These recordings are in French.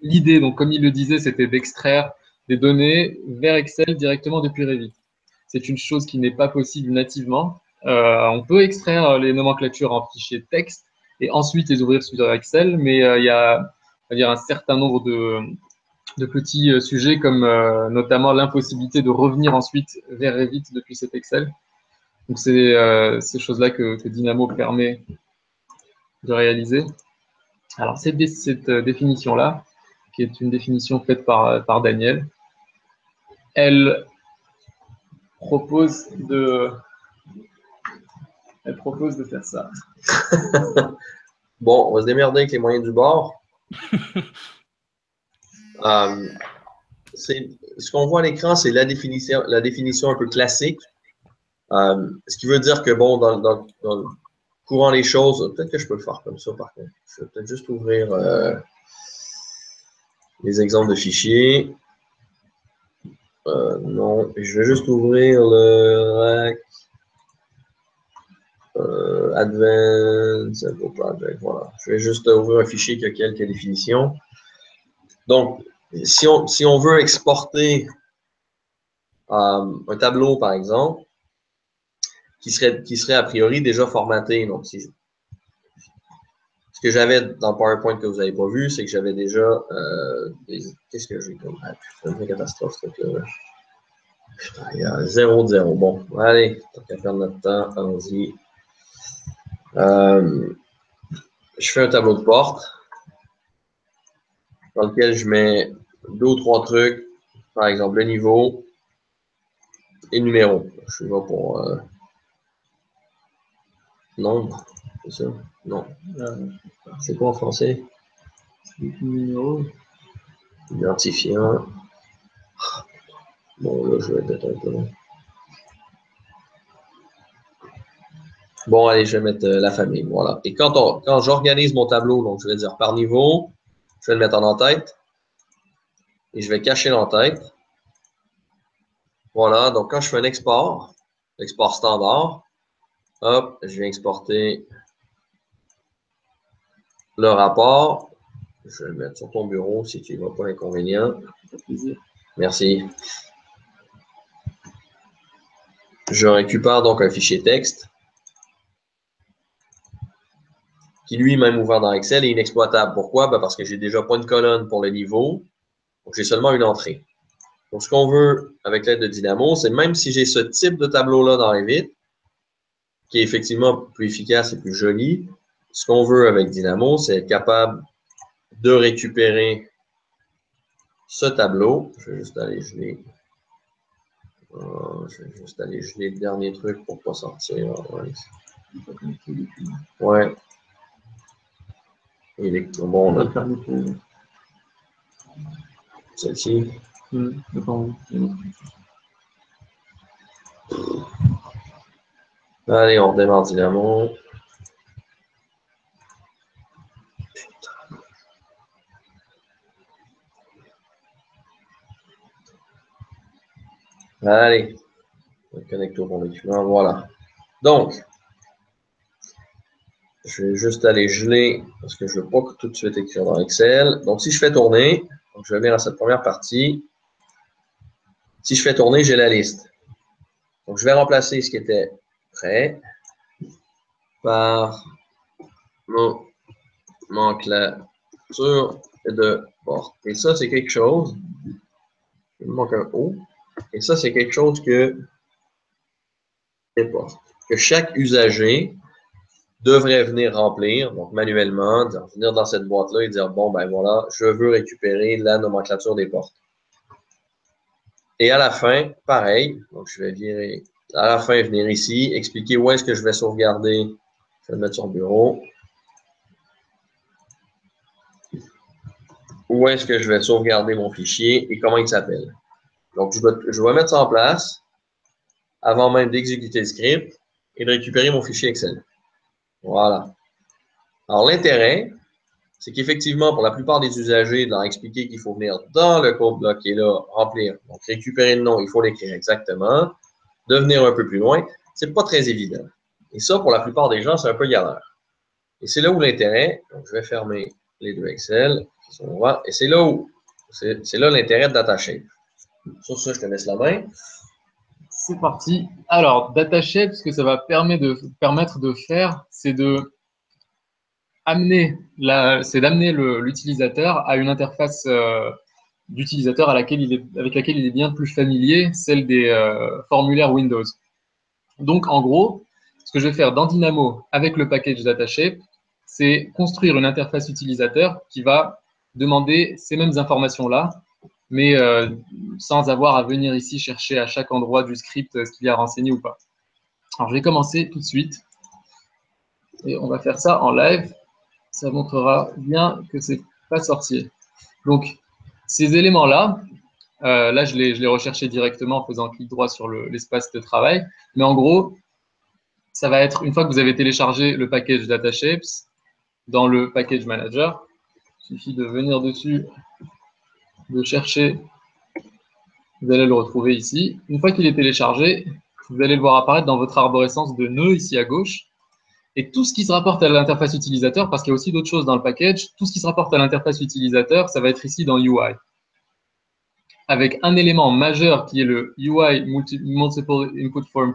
l'idée, donc comme il le disait, c'était d'extraire des données vers Excel directement depuis Revit. C'est une chose qui n'est pas possible nativement. On peut extraire les nomenclatures en fichier texte et ensuite les ouvrir sur Excel, mais il y a, on va dire, un certain nombre de petits sujets comme notamment l'impossibilité de revenir ensuite vers Revit depuis cet Excel. Donc c'est ces choses-là que Dynamo permet de réaliser. Alors cette définition-là, qui est une définition faite par Daniel, elle propose de faire ça. Bon, on va se démerder avec les moyens du bord. Ce qu'on voit à l'écran, c'est la définition un peu classique. Ce qui veut dire que, bon, dans le courant des choses, peut-être que je peux le faire comme ça, par contre. Je vais peut-être juste ouvrir les exemples de fichiers. Non, je vais juste ouvrir le Advanced Project. Voilà. Je vais juste ouvrir un fichier qui a quelques définitions. Donc, si on veut exporter un tableau, par exemple, qui serait a priori déjà formaté. Donc, ce que j'avais dans PowerPoint que vous n'avez pas vu, c'est que j'avais déjà qu'est-ce que j'ai comme c'est une vraie catastrophe, ce truc-là. Putain, il y a 0 de 0. Bon, allez, tant qu'à perdre notre temps, allons-y. Je fais un tableau de porte dans lequel je mets 2 ou 3 trucs, par exemple le niveau et le numéro. Je vais pour nombre, c'est ça? Non. C'est quoi en français? Numéro. Identifiant. Bon, là, je vais mettre un peu long. Bon, allez, je vais mettre la famille. Voilà. Et quand j'organise mon tableau, donc je vais dire par niveau, je vais le mettre en en-tête. Et je vais cacher l'en-tête. Voilà. Donc, quand je fais un export standard, hop, je viens exporter le rapport. Je vais le mettre sur ton bureau si tu ne vois pas l'inconvénient. Merci. Je récupère donc un fichier texte qui lui-même ouvert dans Excel est inexploitable. Pourquoi? Ben parce que j'ai déjà pas une colonne pour le niveau, donc j'ai seulement une entrée. Donc, ce qu'on veut avec l'aide de Dynamo, c'est même si j'ai ce type de tableau-là dans Revit, qui est effectivement plus efficace et plus joli, ce qu'on veut avec Dynamo, c'est être capable de récupérer ce tableau. Je vais juste aller geler. Le dernier truc pour ne pas sortir. Ouais. Il est bon. On va celle-ci. Allez, on redémarre Dynamo. Allez, on connecte au bon document. Voilà. Donc, je vais juste aller geler parce que je ne veux pas tout de suite écrire dans Excel. Donc, si je fais tourner, donc je vais venir à cette première partie. Si je fais tourner, j'ai la liste. Donc, je vais remplacer ce qui était prêt par nomenclature de porte. Et ça, c'est quelque chose. Il me manque un O. Et ça, c'est quelque chose que chaque usager devrait venir remplir, donc manuellement, venir dans cette boîte-là et dire, bon, ben voilà, je veux récupérer la nomenclature des portes. Et à la fin, pareil, donc je vais virer, à la fin, venir ici, expliquer où est-ce que je vais sauvegarder. Je vais le mettre sur le bureau. Où est-ce que je vais sauvegarder mon fichier et comment il s'appelle. Donc, je vais mettre ça en place avant même d'exécuter le script et de récupérer mon fichier Excel. Voilà. Alors, l'intérêt, c'est qu'effectivement, pour la plupart des usagers, de leur expliquer qu'il faut venir dans le code bloc qui est là, remplir. Donc, récupérer le nom, il faut l'écrire exactement. De venir un peu plus loin, c'est pas très évident. Et ça, pour la plupart des gens, c'est un peu galère. Et c'est là où l'intérêt, donc je vais fermer les deux Excel, On voit. Et c'est là où, c'est là l'intérêt de DataShape. Sur ça, je te laisse la main. C'est parti. Alors, DataShape, ce que ça va permettre de faire, c'est d'amener l'utilisateur à une interface d'utilisateur avec laquelle il est bien plus familier, celle des formulaires Windows. Donc, en gros, ce que je vais faire dans Dynamo avec le package DataShape, c'est construire une interface utilisateur qui va demander ces mêmes informations-là, mais sans avoir à venir ici chercher à chaque endroit du script ce qu'il y a renseigné ou pas. Alors, je vais commencer tout de suite. Et on va faire ça en live. Ça montrera bien que c'est pas sorcier. Donc, ces éléments-là, là, je l'ai recherché directement en faisant clic droit sur l'espace de travail. Mais en gros, ça va être, une fois que vous avez téléchargé le package DataShapes, dans le package manager, il suffit de venir dessus, de chercher, vous allez le retrouver ici. Une fois qu'il est téléchargé, vous allez le voir apparaître dans votre arborescence de nœuds ici à gauche. Et tout ce qui se rapporte à l'interface utilisateur, parce qu'il y a aussi d'autres choses dans le package, tout ce qui se rapporte à l'interface utilisateur, ça va être ici dans UI. Avec un élément majeur qui est le UI Multiple Input Form++,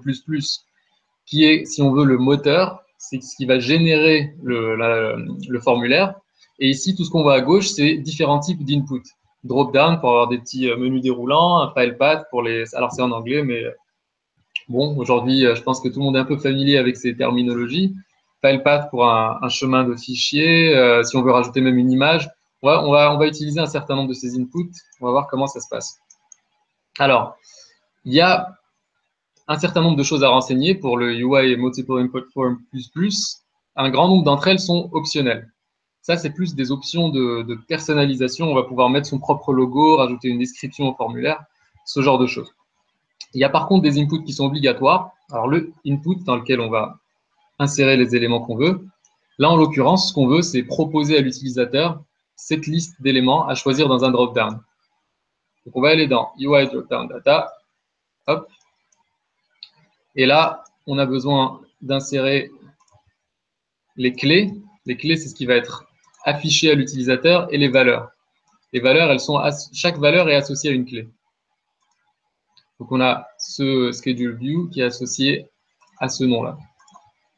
qui est, si on veut, le moteur, c'est ce qui va générer le formulaire. Et ici, tout ce qu'on voit à gauche, c'est différents types d'input. Drop-down pour avoir des petits menus déroulants, un file path pour les... Alors, c'est en anglais, mais bon, aujourd'hui, je pense que tout le monde est un peu familier avec ces terminologies. File path pour un chemin de fichier. Si on veut rajouter même une image, on va utiliser un certain nombre de ces inputs. On va voir comment ça se passe. Alors, il y a un certain nombre de choses à renseigner pour le UI Multiple Input Form++. Un grand nombre d'entre elles sont optionnelles. Ça, c'est plus des options de personnalisation. On va pouvoir mettre son propre logo, rajouter une description au formulaire, ce genre de choses. Il y a par contre des inputs qui sont obligatoires. Alors, le input dans lequel on va insérer les éléments qu'on veut. Là, en l'occurrence, ce qu'on veut, c'est proposer à l'utilisateur cette liste d'éléments à choisir dans un drop-down. Donc, on va aller dans UI Dropdown Data. Hop. Et là, on a besoin d'insérer les clés. Les clés, c'est ce qui va être affiché à l'utilisateur et les valeurs. Les valeurs, chaque valeur est associée à une clé. Donc, on a ce schedule view qui est associé à ce nom-là.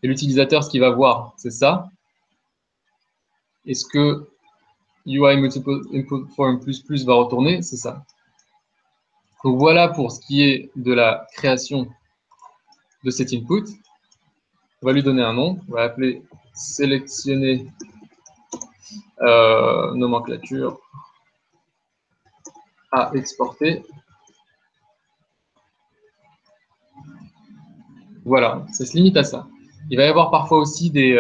Et l'utilisateur, ce qu'il va voir, c'est ça. Et ce que UI Multiple Input Form++ va retourner, c'est ça. Donc, voilà pour ce qui est de la création de cet input. On va lui donner un nom. On va appeler sélectionner nomenclature à exporter. Voilà, ça se limite à ça. Il va y avoir parfois aussi des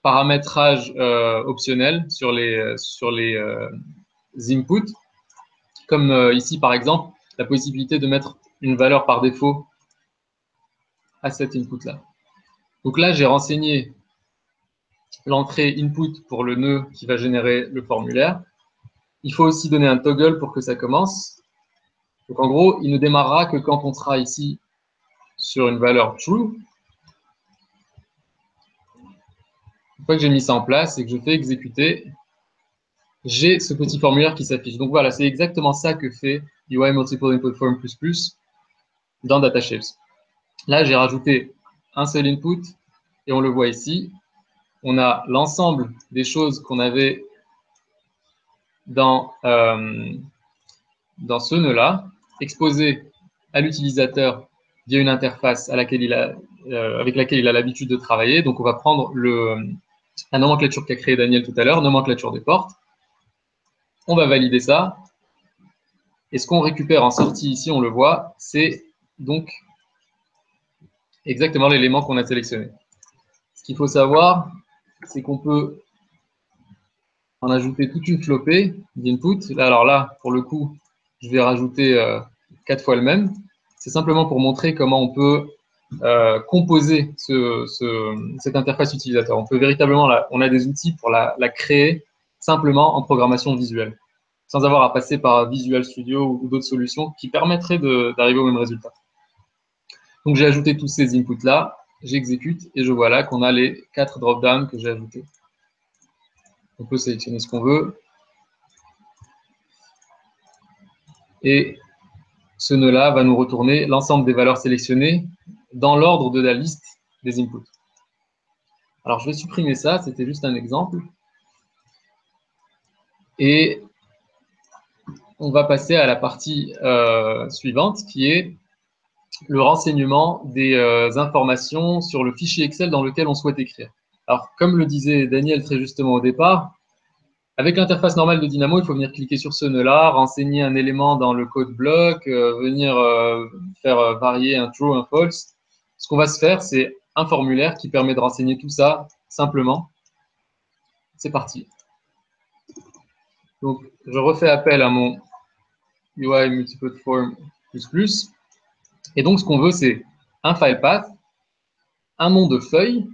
paramétrages optionnels sur les inputs, comme ici par exemple, la possibilité de mettre une valeur par défaut à cet input-là. Donc là, j'ai renseigné l'entrée input pour le nœud qui va générer le formulaire. Il faut aussi donner un toggle pour que ça commence. Donc en gros, il ne démarrera que quand on sera ici sur une valeur true. Une fois que j'ai mis ça en place et que je fais exécuter, j'ai ce petit formulaire qui s'affiche. Donc voilà, c'est exactement ça que fait UI Multiple Input Form++ dans DataShapes. Là, j'ai rajouté un seul input et on le voit ici. On a l'ensemble des choses qu'on avait dans ce nœud-là, exposées à l'utilisateur via une interface avec laquelle il a l'habitude de travailler. Donc, on va prendre la nomenclature qu'a créé Daniel tout à l'heure, nomenclature des portes. On va valider ça. Et ce qu'on récupère en sortie ici, on le voit, c'est donc exactement l'élément qu'on a sélectionné. Ce qu'il faut savoir, c'est qu'on peut en ajouter toute une flopée d'input. Alors là, pour le coup, je vais rajouter 4 fois le même. C'est simplement pour montrer comment on peut composer cette interface utilisateur. On peut véritablement, on a des outils pour la créer simplement en programmation visuelle, sans avoir à passer par Visual Studio ou d'autres solutions qui permettraient d'arriver au même résultat. Donc j'ai ajouté tous ces inputs-là, j'exécute et je vois là qu'on a les 4 drop-downs que j'ai ajoutés. On peut sélectionner ce qu'on veut. Et ce nœud-là va nous retourner l'ensemble des valeurs sélectionnées dans l'ordre de la liste des inputs. Alors, je vais supprimer ça, c'était juste un exemple. Et on va passer à la partie suivante, qui est le renseignement des informations sur le fichier Excel dans lequel on souhaite écrire. Alors, comme le disait Daniel très justement au départ, avec l'interface normale de Dynamo, il faut venir cliquer sur ce nœud-là, renseigner un élément dans le code bloc, venir faire varier un true, un false. Ce qu'on va se faire, c'est un formulaire qui permet de renseigner tout ça simplement. C'est parti. Donc, je refais appel à mon UI multiplatform++. Et donc, ce qu'on veut, c'est un file path, un nom de feuille.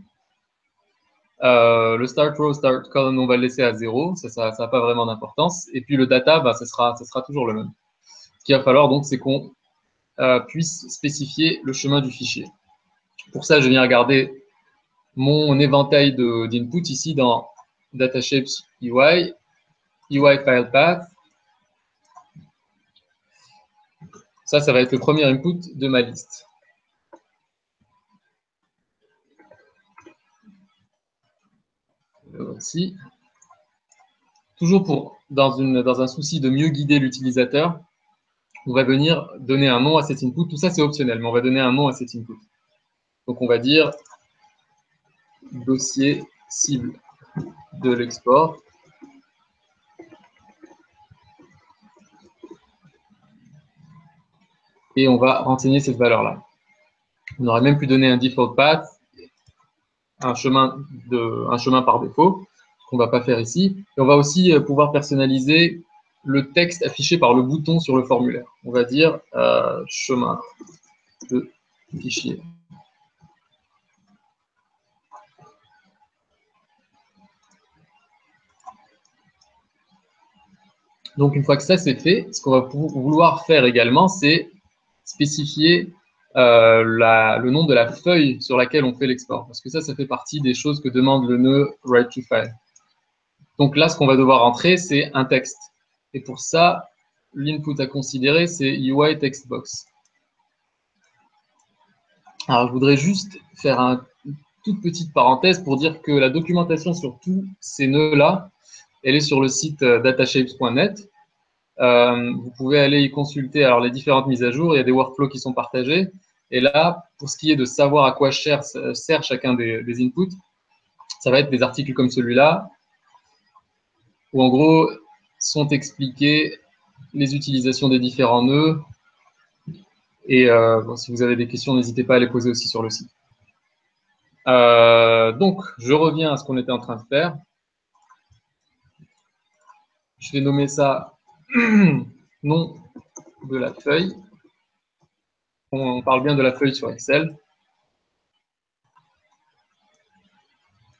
Le start row, start column, on va le laisser à 0. Ça n'a pas vraiment d'importance. Et puis, le data, bah, ça sera toujours le même. Ce qu'il va falloir, donc, c'est qu'on puisse spécifier le chemin du fichier. Pour ça, je viens regarder mon éventail d'input ici dans DataShapes UI, UI file path. Ça va être le premier input de ma liste. Voici. Toujours dans un souci de mieux guider l'utilisateur, on va venir donner un nom à cet input. Tout ça, c'est optionnel, mais on va donner un nom à cet input. Donc, on va dire dossier cible de l'export. Et on va renseigner cette valeur-là. On aurait même pu donner un default path, un chemin par défaut, qu'on ne va pas faire ici. Et on va aussi pouvoir personnaliser le texte affiché par le bouton sur le formulaire. On va dire chemin de fichier. Donc, une fois que ça c'est fait, ce qu'on va vouloir faire également, c'est spécifier le nom de la feuille sur laquelle on fait l'export. Parce que ça fait partie des choses que demande le nœud write to file. Donc là, ce qu'on va devoir entrer, c'est un texte. Et pour ça, l'input à considérer, c'est UI textbox. Alors, je voudrais juste faire une toute petite parenthèse pour dire que la documentation sur tous ces nœuds-là, elle est sur le site datashapes.net. Vous pouvez aller y consulter alors, les différentes mises à jour. Il y a des workflows qui sont partagés. Et là, pour ce qui est de savoir à quoi sert chacun des inputs, ça va être des articles comme celui-là, où en gros sont expliquées les utilisations des différents nœuds. Et bon, si vous avez des questions, n'hésitez pas à les poser aussi sur le site. Donc, je reviens à ce qu'on était en train de faire. Je vais nommer ça nom de la feuille. On parle bien de la feuille sur Excel.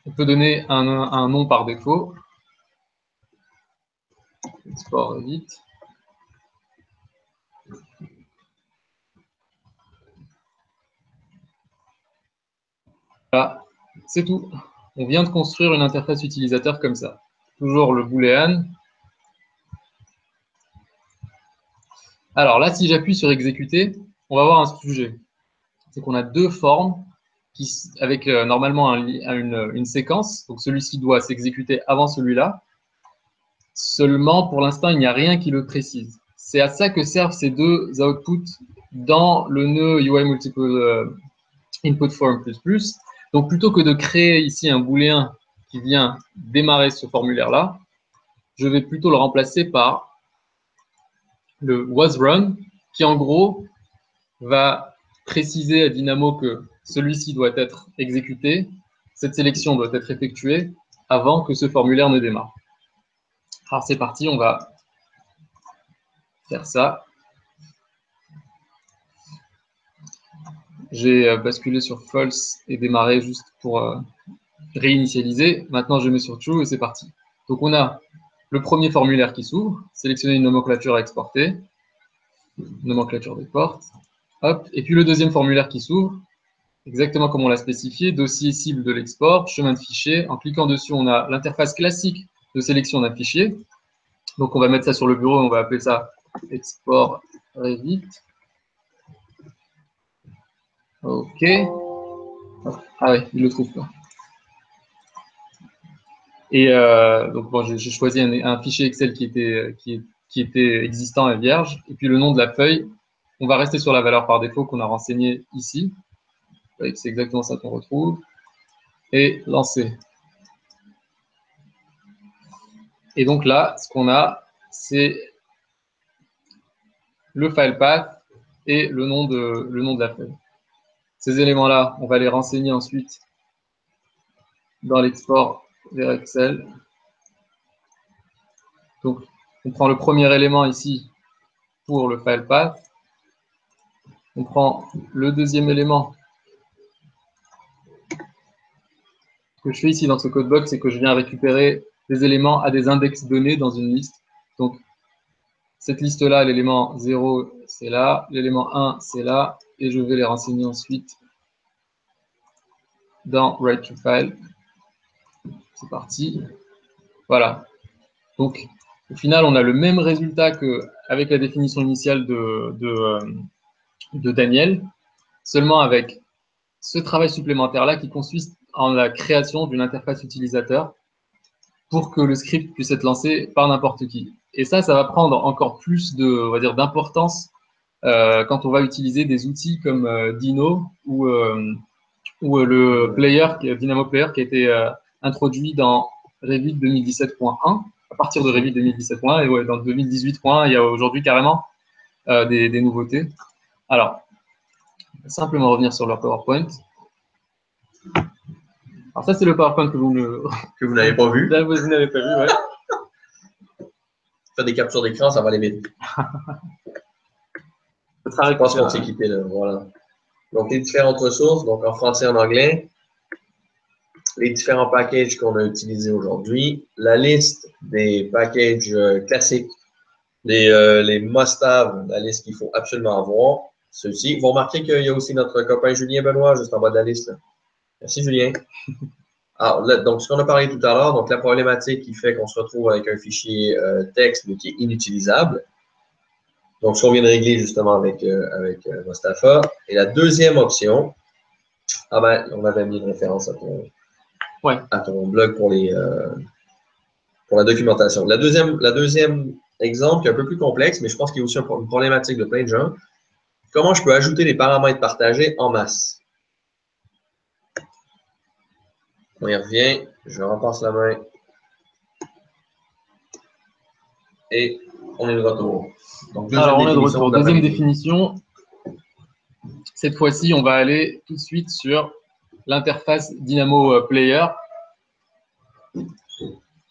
On peut donner un nom par défaut. Export vite. Voilà, c'est tout. On vient de construire une interface utilisateur comme ça. Toujours le booléen. Alors là, si j'appuie sur exécuter, on va avoir un sujet. C'est qu'on a deux formes avec normalement une séquence. Donc celui-ci doit s'exécuter avant celui-là. Seulement, pour l'instant, il n'y a rien qui le précise. C'est à ça que servent ces deux outputs dans le nœud UI Multiple Input Form++. Donc, plutôt que de créer ici un booléen qui vient démarrer ce formulaire-là, je vais plutôt le remplacer par le wasRun, qui en gros va préciser à Dynamo que celui-ci doit être exécuté, cette sélection doit être effectuée avant que ce formulaire ne démarre. Alors c'est parti, on va faire ça. J'ai basculé sur false et démarré juste pour réinitialiser. Maintenant, je mets sur true et c'est parti. Donc, on a le premier formulaire qui s'ouvre, sélectionner une nomenclature à exporter, nomenclature des portes, hop, et puis le deuxième formulaire qui s'ouvre, exactement comme on l'a spécifié, dossier cible de l'export, chemin de fichier. En cliquant dessus, on a l'interface classique de sélection d'un fichier. Donc, on va mettre ça sur le bureau, on va appeler ça export Revit. OK. Ah oui, il ne le trouve pas. Et donc, bon, j'ai choisi un fichier Excel qui était existant et vierge. Et puis, le nom de la feuille, on va rester sur la valeur par défaut qu'on a renseignée ici. C'est exactement ça qu'on retrouve. Et lancer. Et donc là, ce qu'on a, c'est le file path et le nom de la feuille. Ces éléments-là, on va les renseigner ensuite dans l'export vers Excel. Donc, on prend le premier élément ici pour le file path. On prend le deuxième élément. Ce que je fais ici dans ce codebox, c'est que je viens récupérer des éléments à des index donnés dans une liste. Donc, cette liste-là, l'élément 0, c'est là. L'élément 1, c'est là. Et je vais les renseigner ensuite dans Write to File. C'est parti. Voilà. Donc, au final, on a le même résultat qu'avec la définition initiale de Daniel, seulement avec ce travail supplémentaire-là qui consiste en la création d'une interface utilisateur pour que le script puisse être lancé par n'importe qui. Et ça va prendre encore plus on va dire, d'importance quand on va utiliser des outils comme Dino ou le player, Dynamo Player, qui a été introduit dans Revit 2017.1, à partir de Revit 2017.1, et ouais, dans 2018.1, il y a aujourd'hui carrément des nouveautés. Alors, simplement revenir sur leur PowerPoint. Alors ça, c'est le PowerPoint que vous n'avez pas vu. Là, vous n'avez pas vu, ouais. Faire des captures d'écran, ça va aller vite. Je pense qu'on s'est quitté là. Voilà. Donc, les différentes ressources, donc en français et en anglais, les différents packages qu'on a utilisés aujourd'hui, la liste des packages classiques, les must-have, la liste qu'il faut absolument avoir, ceux-ci. Vous remarquez qu'il y a aussi notre copain Julien Benoît juste en bas de la liste. Là. Merci Julien. Alors, là, donc, ce qu'on a parlé tout à l'heure, donc la problématique qui fait qu'on se retrouve avec un fichier texte mais qui est inutilisable. Donc, ce qu'on vient de régler justement avec Mostafa. Et la deuxième option, ah ben, on avait mis une référence à ton blog pour la documentation. La deuxième exemple qui est un peu plus complexe, mais je pense qu'il y a aussi une problématique de plein de gens. Comment je peux ajouter des paramètres partagés en masse? On y revient. Je repasse la main. Et on est de retour. Donc, alors, on est de retour. Deuxième définition. Cette fois-ci, on va aller tout de suite sur l'interface Dynamo Player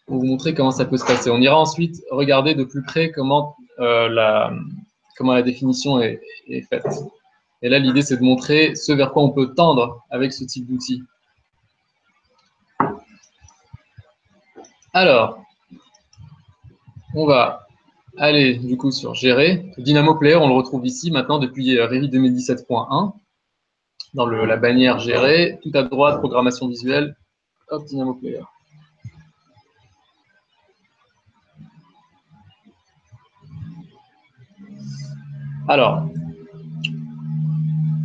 pour vous montrer comment ça peut se passer. On ira ensuite regarder de plus près comment la définition est faite. Et là, l'idée, c'est de montrer ce vers quoi on peut tendre avec ce type d'outil. Alors, on va aller du coup sur Gérer. Dynamo Player, on le retrouve ici maintenant depuis Revit 2017.1. Dans la bannière Gérer, tout à droite, programmation visuelle, hop, Dynamo Player. Alors,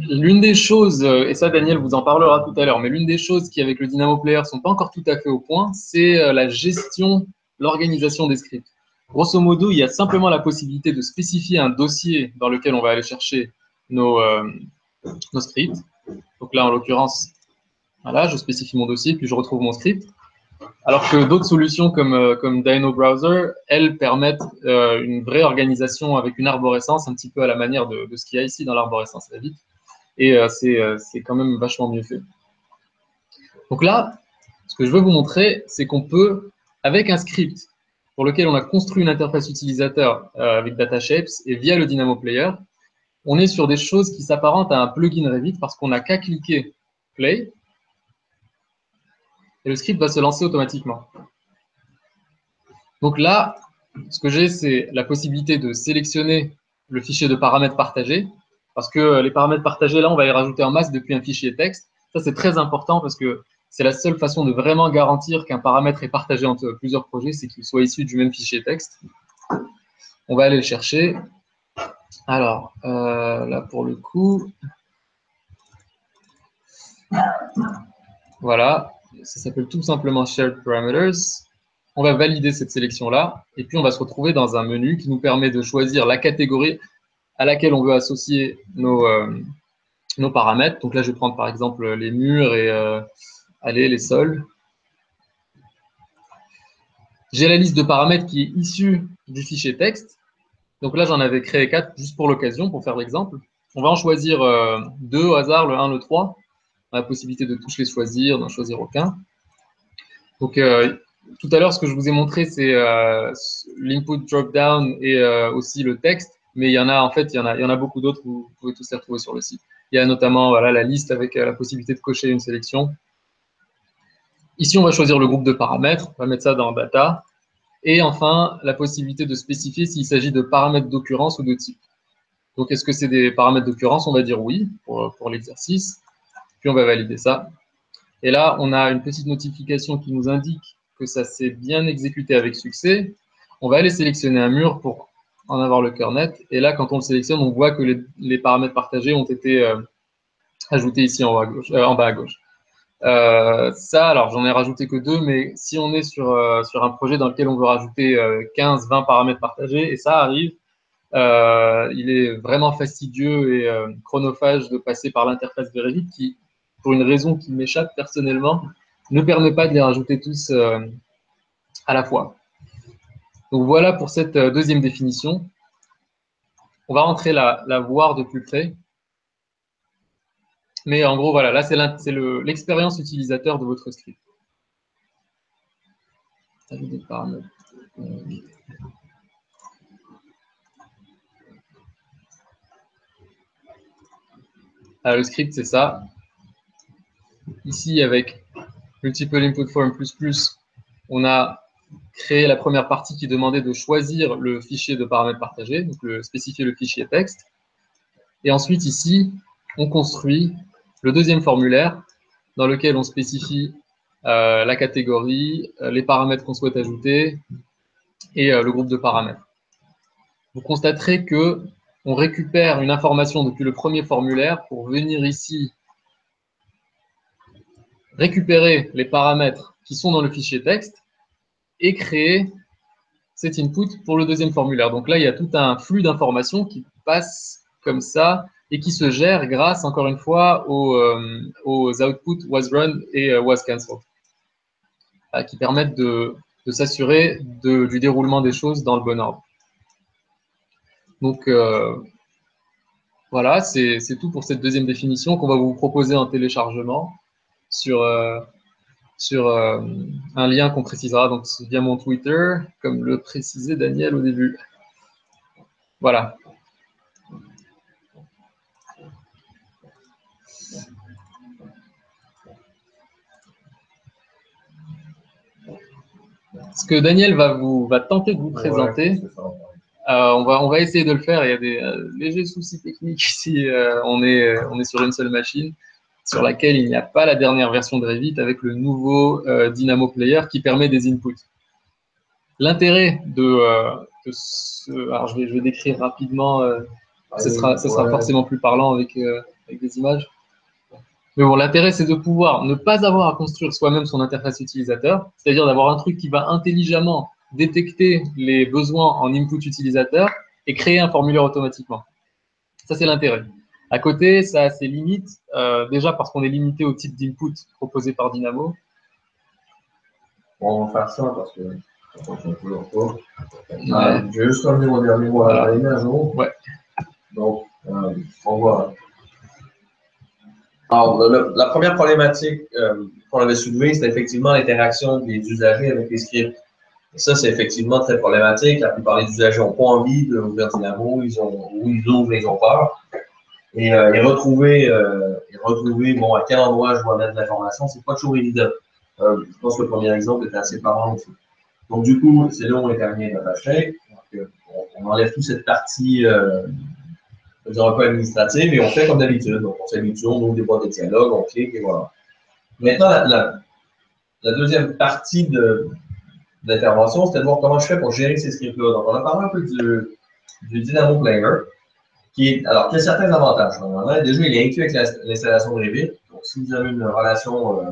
l'une des choses, et ça Daniel vous en parlera tout à l'heure, mais l'une des choses qui avec le Dynamo Player ne sont pas encore tout à fait au point, c'est la gestion, l'organisation des scripts. Grosso modo, il y a simplement la possibilité de spécifier un dossier dans lequel on va aller chercher nos scripts. Donc là, en l'occurrence, voilà, je spécifie mon dossier, puis je retrouve mon script. Alors que d'autres solutions comme Dino Browser, elles permettent une vraie organisation avec une arborescence, un petit peu à la manière de ce qu'il y a ici dans l'arborescence Revit. Et c'est quand même vachement mieux fait. Donc là, ce que je veux vous montrer, c'est qu'on peut, avec un script pour lequel on a construit une interface utilisateur avec DataShapes et via le Dynamo Player, on est sur des choses qui s'apparentent à un plugin Revit parce qu'on n'a qu'à cliquer Play et le script va se lancer automatiquement. Donc là, ce que j'ai, c'est la possibilité de sélectionner le fichier de paramètres partagés, parce que les paramètres partagés, là, on va les rajouter en masse depuis un fichier texte. Ça, c'est très important parce que c'est la seule façon de vraiment garantir qu'un paramètre est partagé entre plusieurs projets, c'est qu'il soit issu du même fichier texte. On va aller le chercher. Alors, là, pour le coup, voilà, ça s'appelle tout simplement Shared Parameters. On va valider cette sélection-là, et puis on va se retrouver dans un menu qui nous permet de choisir la catégorie à laquelle on veut associer nos paramètres. Donc là, je vais prendre par exemple les murs et allez, les sols. J'ai la liste de paramètres qui est issue du fichier texte. Donc là, j'en avais créé 4 juste pour l'occasion, pour faire l'exemple. On va en choisir 2 au hasard, le 1, le 3. On a la possibilité de tous les choisir, d'en choisir aucun. Donc, tout à l'heure, ce que je vous ai montré, c'est l'input drop-down et aussi le texte. Mais il y en a, en fait, il y en a beaucoup d'autres. Vous pouvez tous les retrouver sur le site. Il y a notamment voilà, la liste avec la possibilité de cocher une sélection. Ici, on va choisir le groupe de paramètres. On va mettre ça dans Data. Et enfin, la possibilité de spécifier s'il s'agit de paramètres d'occurrence ou de type. Donc, est-ce que c'est des paramètres d'occurrence? On va dire oui pour l'exercice. Puis, on va valider ça. Et là, on a une petite notification qui nous indique que ça s'est bien exécuté avec succès. On va aller sélectionner un mur pour en avoir le cœur net. Et là, quand on le sélectionne, on voit que les paramètres partagés ont été ajoutés ici en bas à gauche. Ça, alors j'en ai rajouté que 2, mais si on est sur un projet dans lequel on veut rajouter 15-20 paramètres partagés, et ça arrive, il est vraiment fastidieux et chronophage de passer par l'interface Verevit qui, pour une raison qui m'échappe personnellement, ne permet pas de les rajouter tous à la fois. Donc voilà pour cette deuxième définition. On va rentrer la voir de plus près. Mais en gros, voilà, là, c'est l'expérience utilisateur de votre script. Ajouter des paramètres. Alors, le script, c'est ça. Ici, avec Multiple Input Form++, on a créé la première partie qui demandait de choisir le fichier de paramètres partagés, donc spécifier le fichier texte. Et ensuite, ici, on construit le deuxième formulaire dans lequel on spécifie la catégorie, les paramètres qu'on souhaite ajouter et le groupe de paramètres. Vous constaterez que on récupère une information depuis le premier formulaire pour venir ici récupérer les paramètres qui sont dans le fichier texte et créer cet input pour le deuxième formulaire. Donc là, il y a tout un flux d'informations qui passe comme ça et qui se gère grâce, encore une fois, aux outputs was run et was cancelled, qui permettent de s'assurer du déroulement des choses dans le bon ordre. Donc, voilà, c'est tout pour cette deuxième définition qu'on va vous proposer en téléchargement sur un lien qu'on précisera donc via mon Twitter, comme le précisait Daniel au début. Voilà. Ce que Daniel va tenter de vous présenter, on va essayer de le faire. Il y a des légers soucis techniques ici. On est sur une seule machine sur laquelle il n'y a pas la dernière version de Revit avec le nouveau Dynamo Player qui permet des inputs. L'intérêt alors je vais décrire rapidement, ça sera forcément plus parlant avec des images. Mais bon, l'intérêt, c'est de pouvoir ne pas avoir à construire soi-même son interface utilisateur, c'est-à-dire d'avoir un truc qui va intelligemment détecter les besoins en input utilisateur et créer un formulaire automatiquement. Ça, c'est l'intérêt. À côté, ça a ses limites, déjà parce qu'on est limité au type d'input proposé par Dynamo. Bon, on va faire ça parce que ça ne fonctionne toujours pas. Je vais juste revenir au dernier mot à la à jour. Ouais. Donc, on va. Alors, la première problématique qu'on avait soulevée, c'était effectivement l'interaction des usagers avec les scripts. Et ça, c'est effectivement très problématique. La plupart des usagers n'ont pas envie d'ouvrir Dynamo, ils ouvrent, ils ont peur. Et retrouver, bon, à quel endroit je dois mettre l'information, c'est pas toujours évident. Je pense que le premier exemple était assez parlant aussi. Donc, du coup, c'est là où on est terminé DataShake. On enlève toute cette partie, je veux dire, un peu administrative et on fait comme d'habitude. Donc, on s'habitue, on ouvre des boîtes de dialogue, on clique et voilà. Maintenant, la deuxième partie de l'intervention, c'était de voir comment je fais pour gérer ces scripts-là. Donc, on a parlé un peu du Dynamo Player, qui a certains avantages. Normalement, déjà, il est inclus avec l'installation de Revit. Donc, si vous avez une relation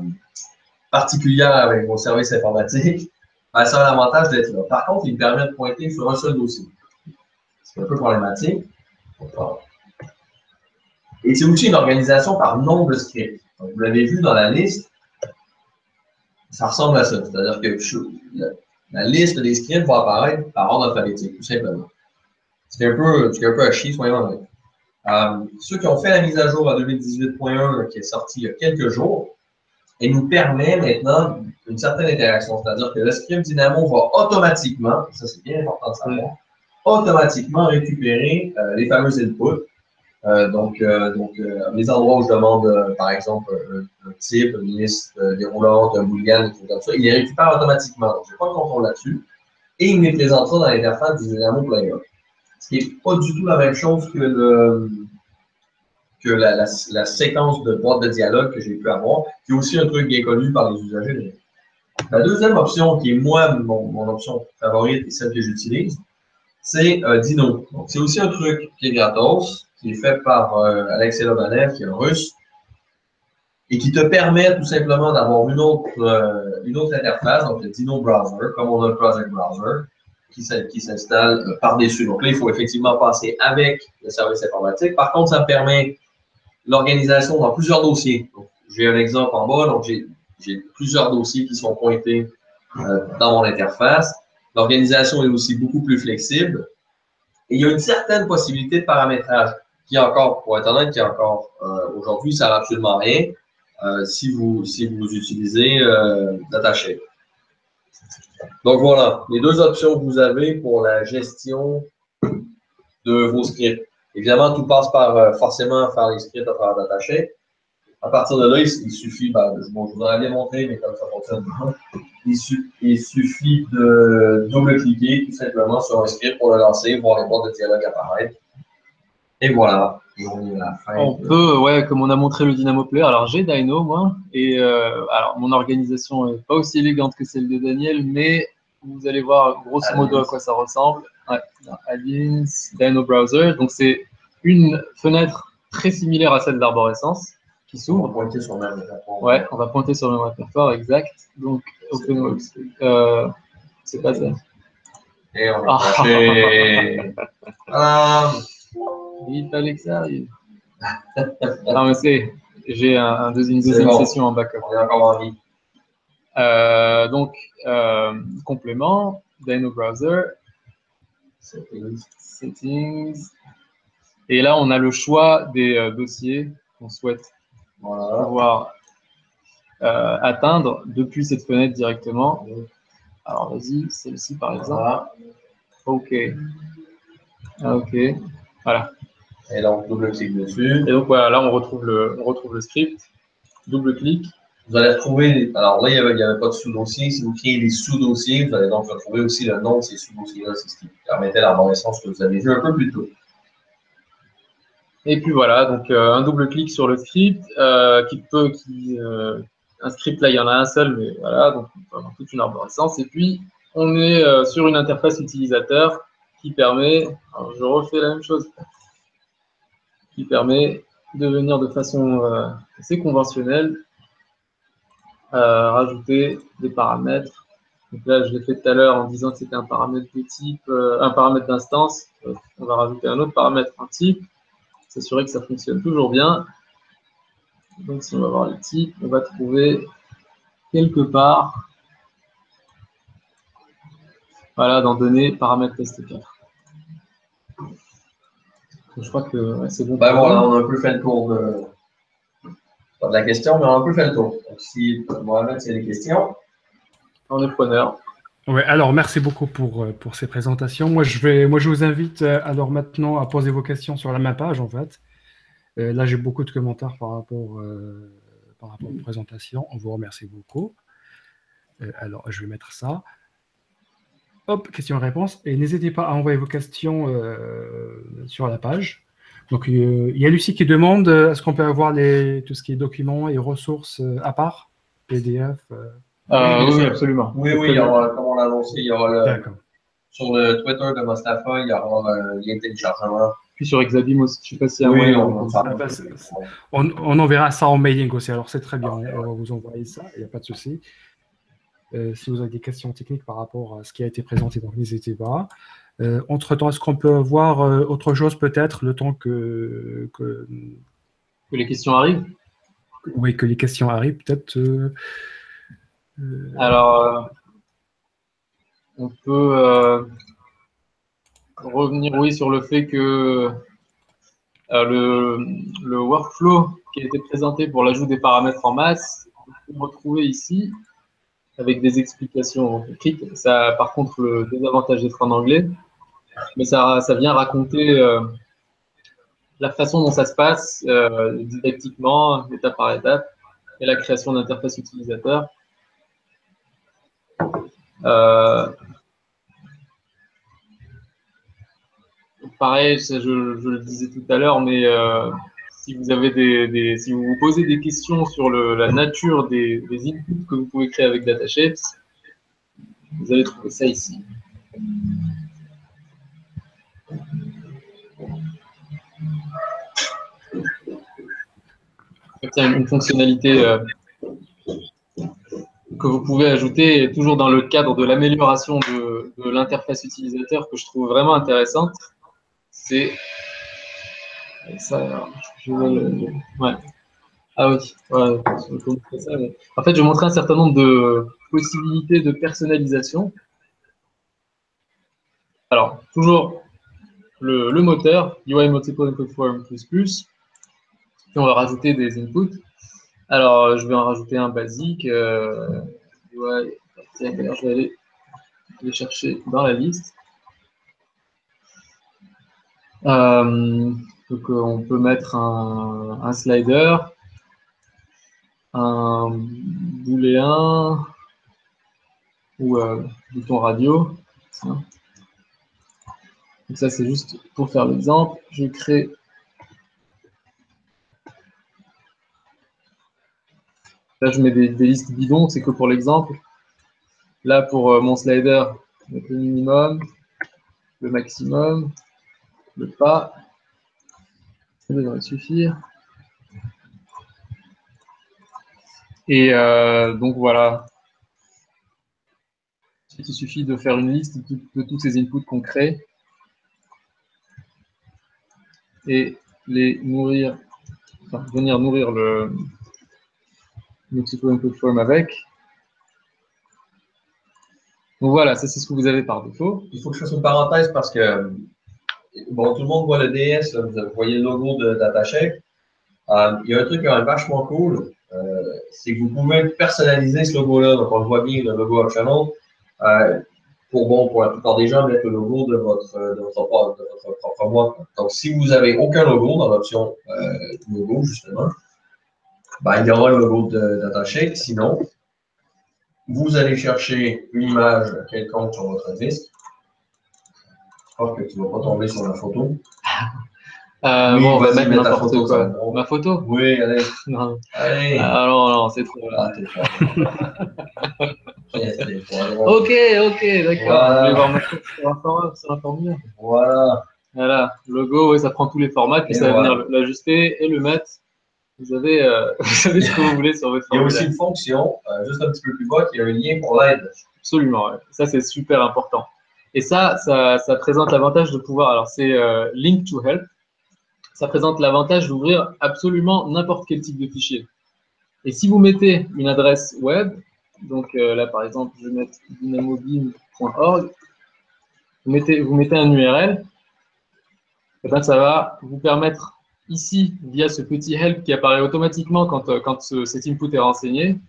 particulière avec vos services informatiques, ben, ça a l'avantage d'être là. Par contre, il permet de pointer sur un seul dossier. C'est un peu problématique. Et c'est aussi une organisation par nombre de scripts. Donc, vous l'avez vu dans la liste, ça ressemble à ça. C'est-à-dire que la liste des scripts va apparaître par ordre alphabétique, tout simplement. C'est un peu à chier, soyons honnêtes. Ceux qui ont fait la mise à jour à 2018.1, qui est sortie il y a quelques jours, elle nous permet maintenant une certaine interaction. C'est-à-dire que le script Dynamo va automatiquement, ça c'est bien important de savoir, automatiquement récupérer les fameux inputs. Les endroits où je demande, par exemple, un type, une liste déroulante, un boolean, des trucs comme ça, il les récupère automatiquement. Donc, je n'ai pas de contrôle là-dessus. Et il me les présentera dans l'interface du Dynamo Player. Ce qui n'est pas du tout la même chose que la séquence de boîte de dialogue que j'ai pu avoir, qui est aussi un truc bien connu par les usagers. La deuxième option, qui est moi, mon option favorite et celle que j'utilise, c'est Dino. Donc, c'est aussi un truc qui est gratos, qui est fait par Alexei Lobanev, qui est un russe, et qui te permet tout simplement d'avoir une autre interface, donc le Dino Browser, comme on a le Project Browser, qui s'installe par-dessus. Donc là, il faut effectivement passer avec le service informatique. Par contre, ça permet l'organisation dans plusieurs dossiers. J'ai un exemple en bas, donc j'ai plusieurs dossiers qui sont pointés dans mon interface. L'organisation est aussi beaucoup plus flexible. Et il y a une certaine possibilité de paramétrage qui est encore, pour être honnête, aujourd'hui, ça n'a absolument rien si vous utilisez DataShape. Donc voilà, les deux options que vous avez pour la gestion de vos scripts. Évidemment, tout passe par forcément faire les scripts à travers DataShape. À partir de là, il suffit, je vous en avais montré, mais comme ça fonctionne pas, il suffit de double-cliquer tout simplement sur un script pour le lancer, voir les boîtes de dialogue apparaître. Et voilà. Et on est à la fin. On peut, ouais, comme on a montré le Dynamo Player, alors j'ai Dino, moi, et alors mon organisation n'est pas aussi élégante que celle de Daniel, mais vous allez voir grosso modo à quoi ça ressemble. Ouais, Add-ins, Dino Browser, donc c'est une fenêtre très similaire à celle d'Arborescence qui s'ouvre. On va pointer sur le même répertoire. Ouais, on va pointer sur le même répertoire, exact. Donc, OpenWorks, c'est pas ça. Et on va chercher. Il fallait que ça arrive. Non, mais j'ai une deuxième session en backup. On est encore en vie. Complément, Dino Browser, Settings. Et là, on a le choix des dossiers qu'on souhaite pouvoir atteindre depuis cette fenêtre directement. Alors, vas-y, celle-ci par exemple. OK. OK. Voilà. Et donc, double-clic dessus. Et donc, voilà, là, on retrouve le script. Double-clic. Vous allez retrouver, alors là, il n'y avait pas de sous-dossier. Si vous créez des sous-dossiers, vous allez donc retrouver aussi le nom de ces sous-dossiers-là. C'est ce qui permettait l'arborescence que vous avez vu un peu plus tôt. Et puis voilà, donc un double-clic sur le script, un script là, il y en a un seul, mais voilà, donc on peut avoir toute une arborescence. Et puis, on est sur une interface utilisateur qui permet, alors je refais la même chose, qui permet de venir de façon assez conventionnelle, rajouter des paramètres. Donc là, je l'ai fait tout à l'heure en disant que c'était un paramètre de type, un paramètre d'instance. On va rajouter un autre paramètre en type, s'assurer que ça fonctionne toujours bien. Donc si on va voir le type, on va trouver quelque part, voilà, dans données, paramètres test 4. Donc, je crois que ouais, c'est bon. Ben voilà, on a un peu fait le tour pas de la question, mais on a un peu fait le tour. Donc si Mohamed, s'il y a des questions. On est preneur. Ouais, alors merci beaucoup pour ces présentations. Moi, je vous invite alors maintenant à poser vos questions sur la même page, en fait. Là, j'ai beaucoup de commentaires par rapport aux présentations. On vous remercie beaucoup. Alors, je vais mettre ça. Hop, questions-réponses. Et n'hésitez pas à envoyer vos questions sur la page. Donc, il y a Lucie qui demande est-ce qu'on peut avoir tout ce qui est documents et ressources à part? PDF. Oui, absolument. Oui, il y aura, comme on l'a annoncé, il y aura D'accord. sur le Twitter de Mustapha, il y aura un lien de téléchargement. Puis sur Exadim aussi, je ne sais pas s'il y a un Oui, moyen. On enverra ça en mailing aussi, alors c'est très bien. On va vous envoyer ça, il n'y a pas de souci. Si vous avez des questions techniques par rapport à ce qui a été présenté, donc n'hésitez pas. Entre-temps, est-ce qu'on peut voir autre chose peut-être le temps que les questions arrivent? Oui, que les questions arrivent, peut-être. Alors, on peut revenir, oui, sur le fait que le workflow qui a été présenté pour l'ajout des paramètres en masse, on peut le retrouver ici avec des explications écrites. Ça, par contre, le désavantage d'être en anglais, mais ça vient raconter la façon dont ça se passe didactiquement, étape par étape, et la création d'interfaces utilisateurs. Pareil, je le disais tout à l'heure, mais si vous avez si vous vous posez des questions sur la nature des inputs que vous pouvez créer avec DataShapes, vous allez trouver ça ici. C'est une fonctionnalité que vous pouvez ajouter toujours dans le cadre de l'amélioration de l'interface utilisateur que je trouve vraiment intéressante. C'est ça. Ouais. Ah oui, ouais, ça, mais... En fait, je vais montrer un certain nombre de possibilités de personnalisation. Alors, toujours le moteur, UI Multiple Input Form++, puis on va rajouter des inputs. Alors, je vais en rajouter un basique. UI, je vais aller les chercher dans la liste. Donc, on peut mettre un slider, un booléen ou bouton radio. Tiens. Donc ça, c'est juste pour faire l'exemple. Je crée là, je mets des listes bidons, c'est que pour l'exemple. Là, pour mon slider, je mets le minimum, le maximum, le pas. Ça devrait suffire. Et donc voilà. Il suffit de faire une liste de tous ces inputs qu'on crée et les nourrir, enfin, venir nourrir le Multiple Input Form avec. Donc voilà, ça c'est ce que vous avez par défaut. Il faut que je fasse une parenthèse parce que, bon, tout le monde voit le DS, là, vous voyez le logo de DataShape. Il y a un truc quand même vachement cool, c'est que vous pouvez personnaliser ce logo-là. Donc, on le voit bien, le logo optional. Pour la plupart des gens, mettre le logo de votre propre boîte. Donc, si vous n'avez aucun logo dans l'option logo, justement, ben, il y aura le logo de DataShape. Sinon, vous allez chercher une image quelconque sur votre disque. J'espère que tu ne vas pas tomber sur la photo. Oui, bon, on va mettre n'importe quoi. Ma photo? Oui, allez. Non. Allez. Ah non, c'est trop là. Ok, d'accord. Voilà. Je vais voir ma photo sur un formulaire. Voilà, logo, ouais, ça prend tous les formats, puis ça va venir l'ajuster et le mettre. Vous avez ce que vous voulez sur votre formulaire. Il y a aussi une fonction, juste un petit peu plus bas, qui a un lien pour l'aide. Absolument, ouais. Ça c'est super important. Et ça présente l'avantage de pouvoir, alors c'est Link to Help, ça présente l'avantage d'ouvrir absolument n'importe quel type de fichier. Et si vous mettez une adresse web, donc là par exemple, je vais mettre dynamobim.org, vous mettez un URL, et bien ça va vous permettre ici, via ce petit help qui apparaît automatiquement quand cet input est renseigné,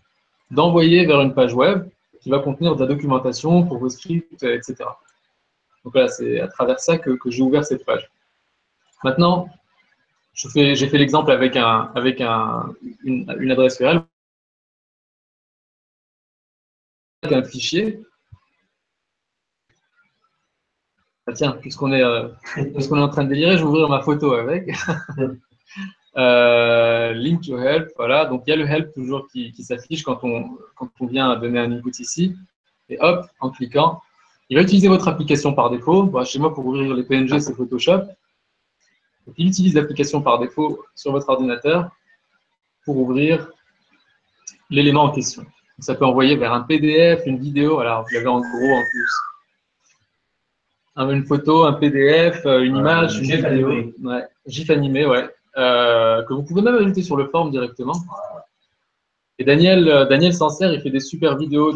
d'envoyer vers une page web qui va contenir de la documentation pour vos scripts, etc. Donc là, c'est à travers ça que j'ai ouvert cette page. Maintenant, j'ai fait l'exemple avec une adresse URL, avec un fichier. Ah, tiens, puisqu'on est en train de délirer, je vais ouvrir ma photo avec. Link to help, voilà. Donc, il y a le help toujours qui s'affiche quand on vient donner un input ici. Et hop, en cliquant, il va utiliser votre application par défaut. Bon, chez moi, pour ouvrir les PNG, c'est Photoshop. Donc, il utilise l'application par défaut sur votre ordinateur pour ouvrir l'élément en question. Ça peut envoyer vers un PDF, une vidéo. Alors, vous l'avez en gros en plus. Une photo, un PDF, une image, une GIF vidéo. animé. Ouais, GIF animé, ouais. Que vous pouvez même ajouter sur le form directement. Et Daniel s'en sert, il fait des super vidéos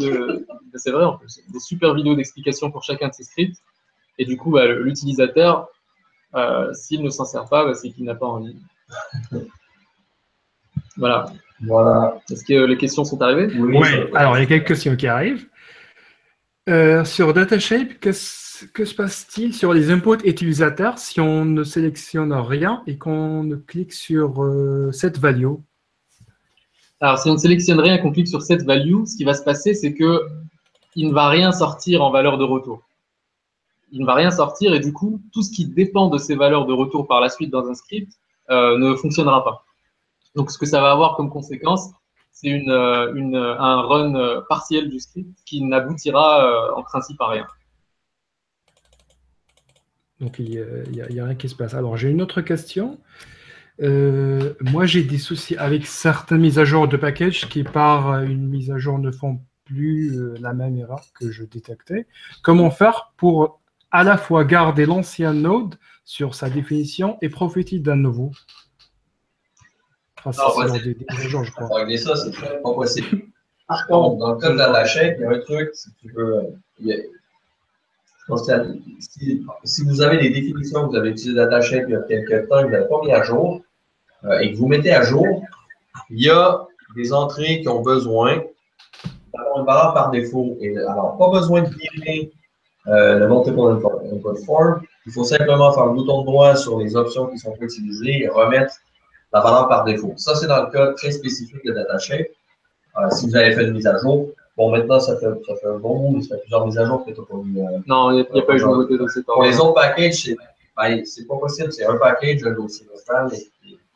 c'est vrai en plus, des super vidéos d'explication pour chacun de ses scripts. Et du coup, l'utilisateur, s'il ne s'en sert pas, c'est qu'il n'a pas envie. Voilà. Voilà. Est-ce que les questions sont arrivées? Oui, alors il y a quelques questions qui arrivent. Sur DataShape, que se passe-t-il sur les inputs utilisateurs si on ne sélectionne rien et qu'on ne clique sur set value? Alors, si on ne sélectionne rien et qu'on clique sur set value, ce qui va se passer, c'est que il ne va rien sortir en valeur de retour. Il ne va rien sortir et du coup, tout ce qui dépend de ces valeurs de retour par la suite dans un script ne fonctionnera pas. Donc, ce que ça va avoir comme conséquence, c'est un run partiel du script qui n'aboutira en principe à rien. Donc, il n'y a rien qui se passe. Alors, j'ai une autre question. Moi, j'ai des soucis avec certaines mises à jour de package qui, par une mise à jour, ne font plus la même erreur que je détectais. Comment faire pour à la fois garder l'ancien node sur sa définition et profiter d'un nouveau? Enfin, c'est des mises à jour, je crois. Pour régler ça, c'est pas possible. Par contre, dans le cas de la DataShape, il y a un truc, si tu veux, je pense que si vous avez des définitions que vous avez utilisées DataShape il y a quelques temps, que vous n'avez pas mis à jour, et que vous mettez à jour, il y a des entrées qui ont besoin d'avoir une valeur par défaut. Et alors, pas besoin de virer le multiple input form. Il faut simplement faire le bouton droit sur les options qui sont pas utilisées et remettre la valeur par défaut. Ça, c'est dans le cas très spécifique de DataShape. Si vous avez fait une mise à jour, bon, maintenant, ça fait un bon bout, ça fait plusieurs mises à jour que tu n'as pas mis. Non, il n'y a pas eu de nouveauté dans cette Pour les autres packages, c'est pas possible. C'est un package, un dossier local.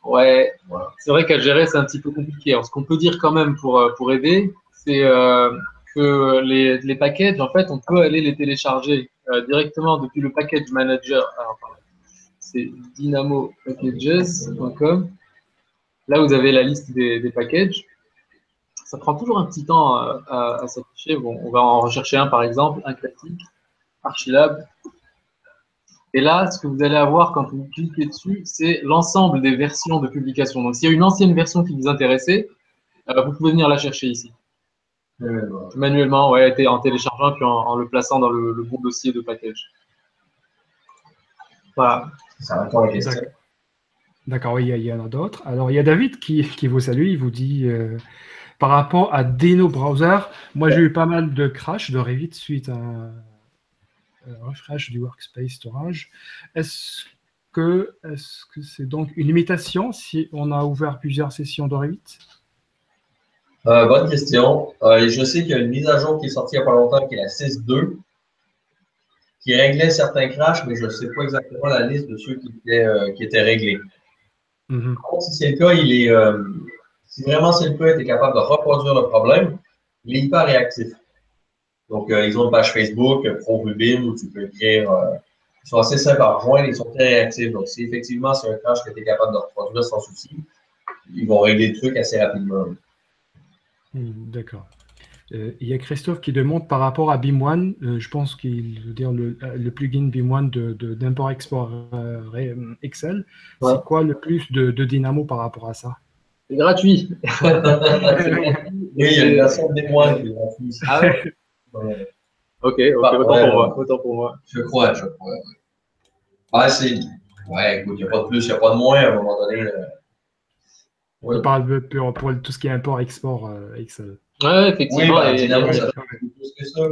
Ouais, voilà. C'est vrai qu'à gérer, c'est un petit peu compliqué. Alors, ce qu'on peut dire quand même pour aider, c'est que les packages, en fait, on peut aller les télécharger directement depuis le package manager. Alors, c'est dynamopackages.com. Là, vous avez la liste des packages. Ça prend toujours un petit temps à s'afficher. Bon, on va en rechercher un, par exemple, un classique, Archilab. Et là, ce que vous allez avoir quand vous cliquez dessus, c'est l'ensemble des versions de publication. Donc, s'il y a une ancienne version qui vous intéressait, vous pouvez venir la chercher ici. Manuellement, ouais, en téléchargeant puis en le plaçant dans le bon dossier de package. Voilà. Ça répond à la question. D'accord, oui, il y en a d'autres. Alors, il y a David qui vous salue, il vous dit par rapport à Dino Browser, moi j'ai eu pas mal de crash de Revit suite à un refresh du workspace storage. Est-ce que c'est donc une limitation si on a ouvert plusieurs sessions de Revit? Bonne question. Je sais qu'il y a une mise à jour qui est sortie il n'y a pas longtemps, qui est la 6.2, qui réglait certains crashs, mais je ne sais pas exactement la liste de ceux qui étaient réglés. Si c'est le cas, si vraiment c'est le cas, tu es capable de reproduire le problème, il est hyper réactif. Donc, ils ont une page Facebook, ProRubim, où tu peux écrire. Ils sont assez simples à rejoindre, ils sont très réactifs. Donc, si effectivement c'est un crash que tu es capable de reproduire sans souci, ils vont régler le truc assez rapidement. D'accord. Il y a Christophe qui demande par rapport à BIM1, je pense qu'il veut dire le plugin BIM1 d'import-export Excel. Ouais. C'est quoi le plus de Dynamo par rapport à ça? C'est gratuit. Oui, il y a une version de BIM1 qui est gratuite. Ah ouais? Ouais. Ok, autant pour moi. Je crois. Ah, écoute, il n'y a pas de plus, il n'y a pas de moins à un moment donné. On parle pour tout ce qui est import-export Excel. Ouais, effectivement. Oui, Dynamo, ça fait plus que ça.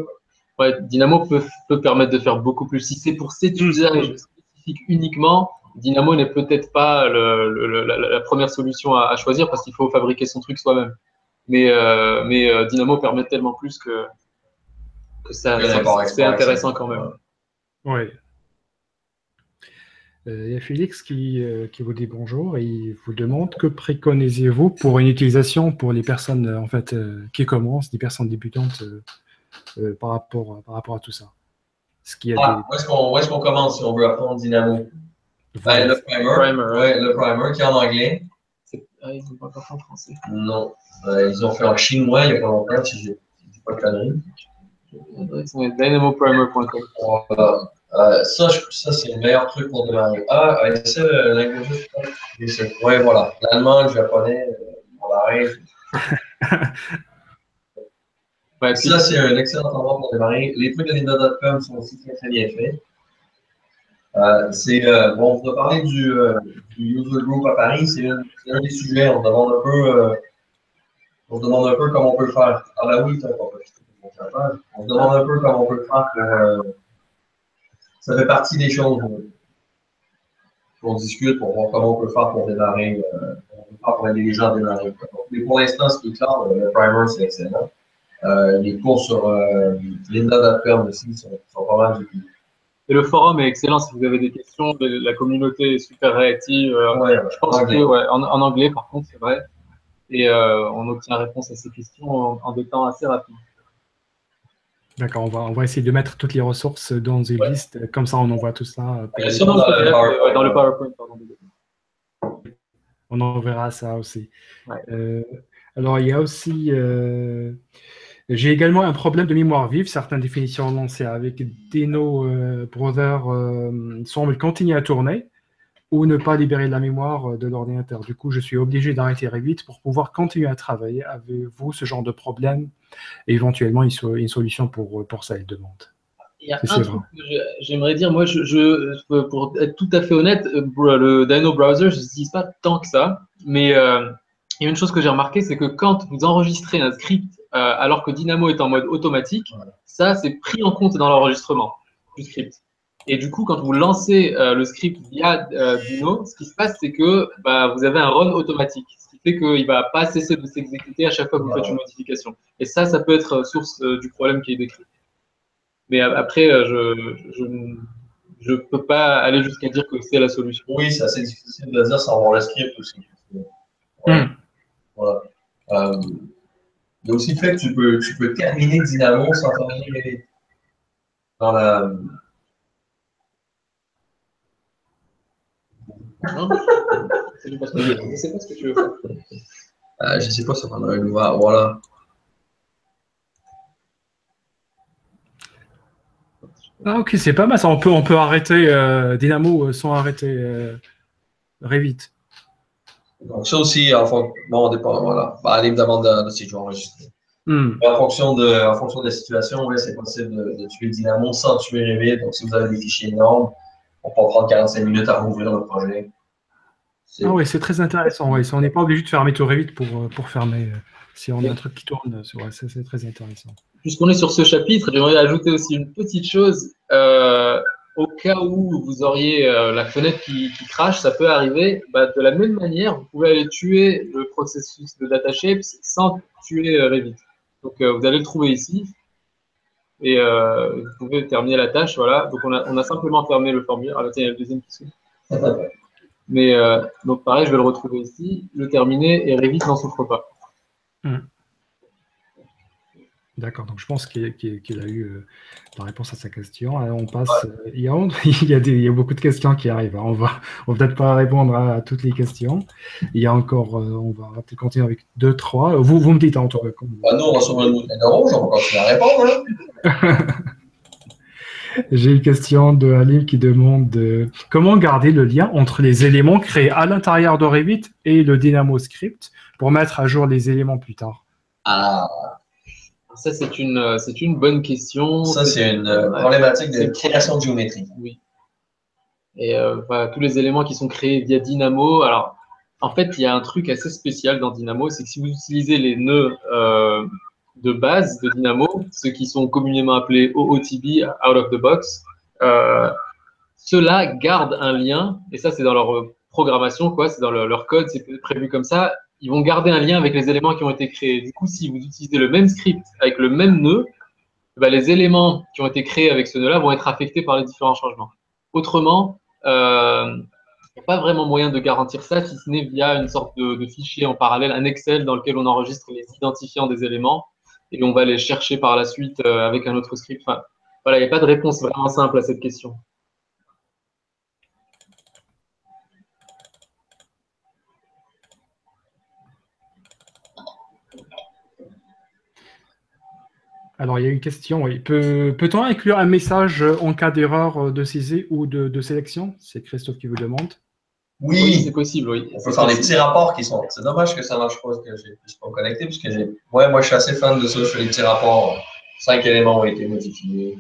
Ouais, Dynamo peut permettre de faire beaucoup plus. Si c'est pour cet usage spécifique uniquement, Dynamo n'est peut-être pas la première solution à choisir parce qu'il faut fabriquer son truc soi-même. Mais Dynamo permet tellement plus que c'est intéressant quand même. Oui. Il y a Félix qui vous dit bonjour et il vous demande que préconisez-vous pour une utilisation pour les personnes en fait, qui commencent, des personnes débutantes par rapport à tout ça. Est-ce qu'il y a Où est-ce qu'on commence si on veut apprendre Dynamo? Voilà. Le primer, le primer qui est en anglais. Ils n'ont pas encore fait en français. Non. Ils ont fait en chinois il n'y a pas longtemps, si je ne dis pas de conneries. Dynamoprimer.com. Voilà. Ça, c'est le meilleur truc pour démarrer. C'est l'anglais. Ouais, voilà. L'allemand, le japonais, on arrête. Ouais, Ça, c'est un excellent endroit pour démarrer. Les trucs de lynda.com sont aussi très, très bien faits. On vous a parlé du user group à Paris, c'est un des sujets. On se demande un peu comment on peut le faire. Ah ben oui, on se demande un peu comment on peut le faire pour. Ça fait partie des choses qu'on discute pour voir comment on peut le faire pour démarrer, pour aider les gens à démarrer. Mais pour l'instant, ce qui est clair, le primer, c'est excellent. Les cours sur lynda.com aussi sont pas mal du tout. Et le forum est excellent si vous avez des questions. La communauté est super réactive. Je pense en anglais, par contre, c'est vrai. Et on obtient réponse à ces questions en des temps assez rapides. D'accord, on va essayer de mettre toutes les ressources dans une liste. Comme ça, on envoie tout ça. Dans le PowerPoint, pardon. On enverra ça aussi. Ouais. Alors, il y a aussi... j'ai également un problème de mémoire vive. Certaines définitions lancées avec Dino Brother semblent continuer à tourner ou ne pas libérer la mémoire de l'ordinateur. Du coup, je suis obligé d'arrêter Revit pour pouvoir continuer à travailler. Avez-vous ce genre de problème? Et éventuellement, une solution pour ça, il demande. Il y a un truc que j'aimerais dire. Moi, pour être tout à fait honnête, le Dino Browser, je n'utilise pas tant que ça. Mais il y a une chose que j'ai remarqué, c'est que quand vous enregistrez un script alors que Dynamo est en mode automatique, ça, c'est pris en compte dans l'enregistrement du script. Et du coup, quand vous lancez le script via Dino, ce qui se passe, c'est que vous avez un run automatique, ce qui fait qu'il ne va pas cesser de s'exécuter à chaque fois que vous faites une modification. Et ça peut être source du problème qui est décrit. Mais après, je ne peux pas aller jusqu'à dire que c'est la solution. Oui, c'est assez difficile de le dire sans voir le script aussi. Ouais. Voilà. Il y a aussi le fait que tu peux terminer Dynamo sans terminer dans la. Non, je ne sais pas ce que tu veux faire. Je ne sais pas, ça prendra un ouvert. Voilà. Ah, ok, c'est pas mal ça. On peut arrêter Dynamo sans arrêter Revit. Donc, ça aussi, on dépend. Voilà. Allez me demander si je vais enregistrer. En fonction de la situation, c'est possible de tuer Dynamo sans tuer Revit. Donc, si vous avez des fichiers énormes, on peut prendre 45 minutes à rouvrir le projet. Ah oui, c'est très intéressant. Ouais. On n'est pas obligé de fermer tout Revit pour fermer. Si on a un truc qui tourne, c'est très intéressant. Puisqu'on est sur ce chapitre, j'aimerais ajouter aussi une petite chose. Au cas où vous auriez la fenêtre qui crache, ça peut arriver. De la même manière, vous pouvez aller tuer le processus de DataShapes sans tuer Revit. Donc, vous allez le trouver ici. Et vous pouvez terminer la tâche. Voilà. Donc, on a simplement fermé le formulaire. Ah, tiens, il y a le deuxième qui s'ouvre. Mais donc, pareil, je vais le retrouver ici, le terminer et Revit n'en souffre pas. D'accord, donc je pense qu'il a eu la réponse à sa question. Alors, on passe. Il y a beaucoup de questions qui arrivent. On va peut-être pas répondre à toutes les questions. Il y a encore. On va peut-être continuer avec 2, 3. Vous me dites en tout cas. Nous, on va sur le bouton rouge, on va continuer à répondre. J'ai une question de Alim qui demande comment garder le lien entre les éléments créés à l'intérieur de Revit et le Dynamo Script pour mettre à jour les éléments plus tard. Ça, c'est une bonne question. Ça, c'est une problématique de création de géométrie. Oui. Et tous les éléments qui sont créés via Dynamo. Alors, en fait, il y a un truc assez spécial dans Dynamo, c'est que si vous utilisez les nœuds de base de Dynamo, ceux qui sont communément appelés OOTB, out of the box, ceux-là gardent un lien, et ça, c'est dans leur programmation, c'est dans leur code, c'est prévu comme ça. Ils vont garder un lien avec les éléments qui ont été créés. Du coup, si vous utilisez le même script avec le même nœud, les éléments qui ont été créés avec ce nœud-là vont être affectés par les différents changements. Autrement, n'y a pas vraiment moyen de garantir ça, si ce n'est via une sorte de fichier en parallèle, un Excel dans lequel on enregistre les identifiants des éléments et on va les chercher par la suite avec un autre script. Enfin, voilà, il n'y a pas de réponse vraiment simple à cette question. Alors, il y a une question. Oui. Peut-on inclure un message en cas d'erreur de saisie ou de sélection? C'est Christophe qui vous demande. Oui, c'est possible, oui. On peut faire des petits rapports qui sont. C'est dommage que ça ne marche pas, que je ne puisse pas me connecter, parce que moi, je suis assez fan de ça. Je fais des petits rapports. 5 éléments ont été modifiés.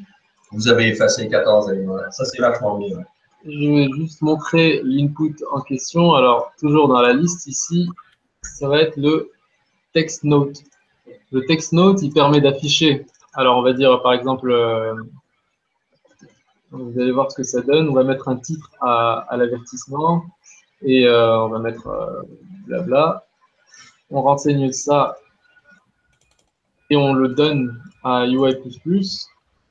Vous avez effacé 14 éléments. Ça, c'est vachement bien. Ouais. Je vais juste montrer l'input en question. Alors, toujours dans la liste ici, ça va être le text note. Le text note, il permet d'afficher. Alors, on va dire, par exemple, vous allez voir ce que ça donne. On va mettre un titre à l'avertissement et on va mettre blabla. On renseigne ça et on le donne à UI++.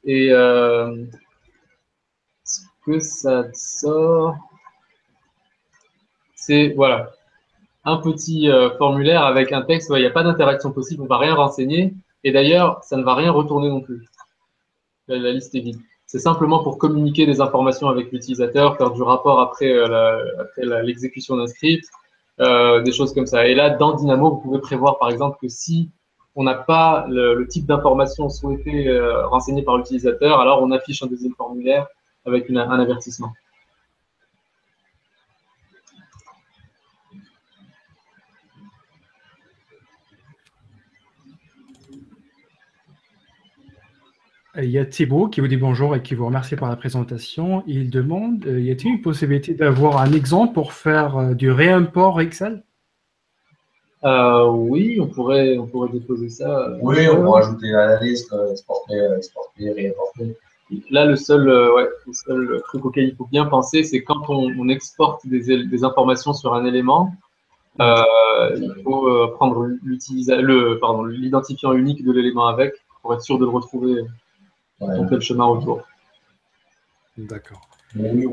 Et ce que ça sort, c'est, voilà, un petit formulaire avec un texte. Il n'y a pas d'interaction possible, on ne va rien renseigner. Et d'ailleurs, ça ne va rien retourner non plus. La liste est vide. C'est simplement pour communiquer des informations avec l'utilisateur, faire du rapport après l'exécution d'un script, des choses comme ça. Et là, dans Dynamo, vous pouvez prévoir, par exemple, que si on n'a pas le type d'information souhaité renseigné par l'utilisateur, alors on affiche un deuxième formulaire avec un avertissement. Il y a Thibaut qui vous dit bonjour et qui vous remercie pour la présentation. Il demande, y a-t-il une possibilité d'avoir un exemple pour faire du réimport Excel? Oui, on pourrait déposer ça. Oui, on pourrait ajouter à la liste, exporter, réimporter. Là, le seul truc auquel il faut bien penser, c'est quand on exporte des informations sur un élément, il faut prendre l'identifiant unique de l'élément avec pour être sûr de le retrouver. On fait le chemin autour. D'accord. Oui,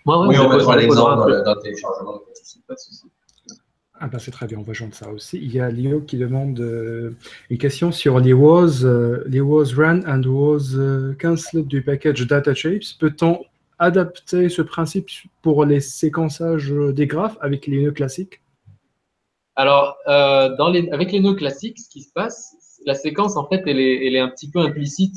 on mettra l'exemple dans le téléchargement. Pas de souci. Ah ben c'est très bien, on va joindre ça aussi. Il y a Léo qui demande une question sur les was run and was cancelled du package data shapes. Peut-on adapter ce principe pour les séquençages des graphes avec les nœuds classiques? Alors, avec les nœuds classiques, ce qui se passe, la séquence, en fait, elle est un petit peu implicite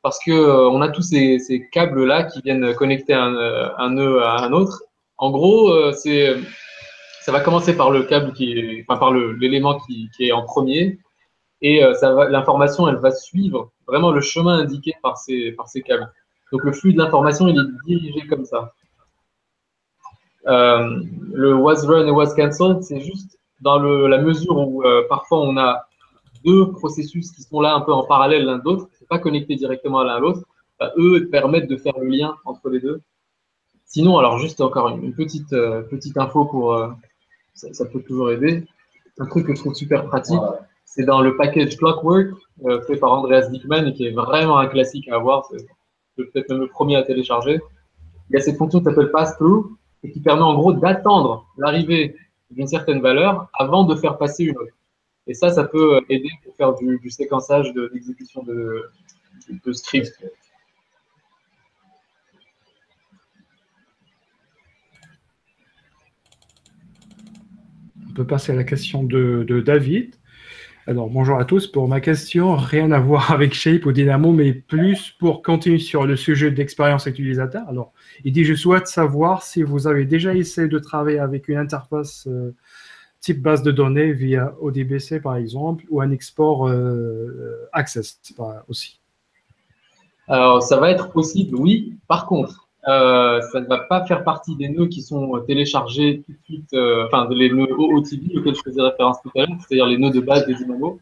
parce qu'on a tous ces câbles-là qui viennent connecter un nœud à un autre. En gros, ça va commencer par le câble par l'élément qui est en premier et l'information, elle va suivre vraiment le chemin indiqué par ces câbles. Donc, le flux de l'information, il est dirigé comme ça. Le was run et was cancelled, c'est juste dans la mesure où parfois on a deux processus qui sont là un peu en parallèle l'un de l'autre, c'est pas connecté directement l'un à l'autre, eux permettent de faire le lien entre les deux. Sinon, alors juste encore une petite info pour ça peut toujours aider. Un truc que je trouve super pratique, c'est dans le package Clockwork fait par Andreas Dickmann et qui est vraiment un classique à avoir, c'est peut-être même le premier à télécharger. Il y a cette fonction qui s'appelle pass-through et qui permet en gros d'attendre l'arrivée d'une certaine valeur avant de faire passer une autre. Et ça peut aider pour faire du séquençage d'exécution de script. On peut passer à la question de David. Alors, bonjour à tous. Pour ma question, rien à voir avec Shape ou Dynamo, mais plus pour continuer sur le sujet d'expérience utilisateur. Alors, il dit, je souhaite savoir si vous avez déjà essayé de travailler avec une interface type base de données via ODBC, par exemple, ou un export Access aussi. Alors, ça va être possible, oui. Par contre, ça ne va pas faire partie des nœuds qui sont téléchargés tout de suite, enfin, les nœuds OOTB auxquels je faisais référence tout à l'heure, c'est-à-dire les nœuds de base de Dynamo.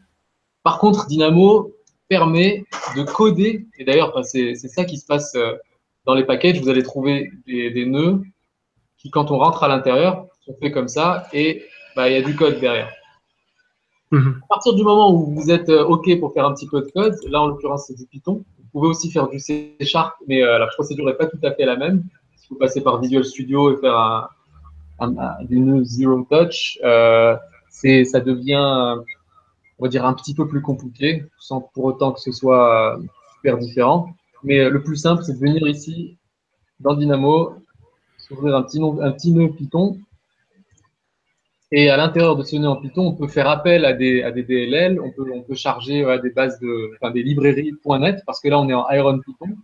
Par contre, Dynamo permet de coder, et d'ailleurs, c'est ça qui se passe dans les packages, vous allez trouver des nœuds qui, quand on rentre à l'intérieur, sont faits comme ça, et il y a du code derrière. À partir du moment où vous êtes OK pour faire un petit peu de code, là en l'occurrence c'est du Python, vous pouvez aussi faire du C#, mais la procédure n'est pas tout à fait la même. s'il faut passer par Visual Studio et faire du nœud Zero Touch, ça devient, on va dire, un petit peu plus compliqué, sans pour autant que ce soit super différent. Mais le plus simple, c'est de venir ici, dans Dynamo, s'ouvrir un petit nœud Python. Et à l'intérieur de ce nœud en Python, on peut faire appel à des DLL, on peut charger des bases des librairies .NET, parce que là, on est en Iron Python.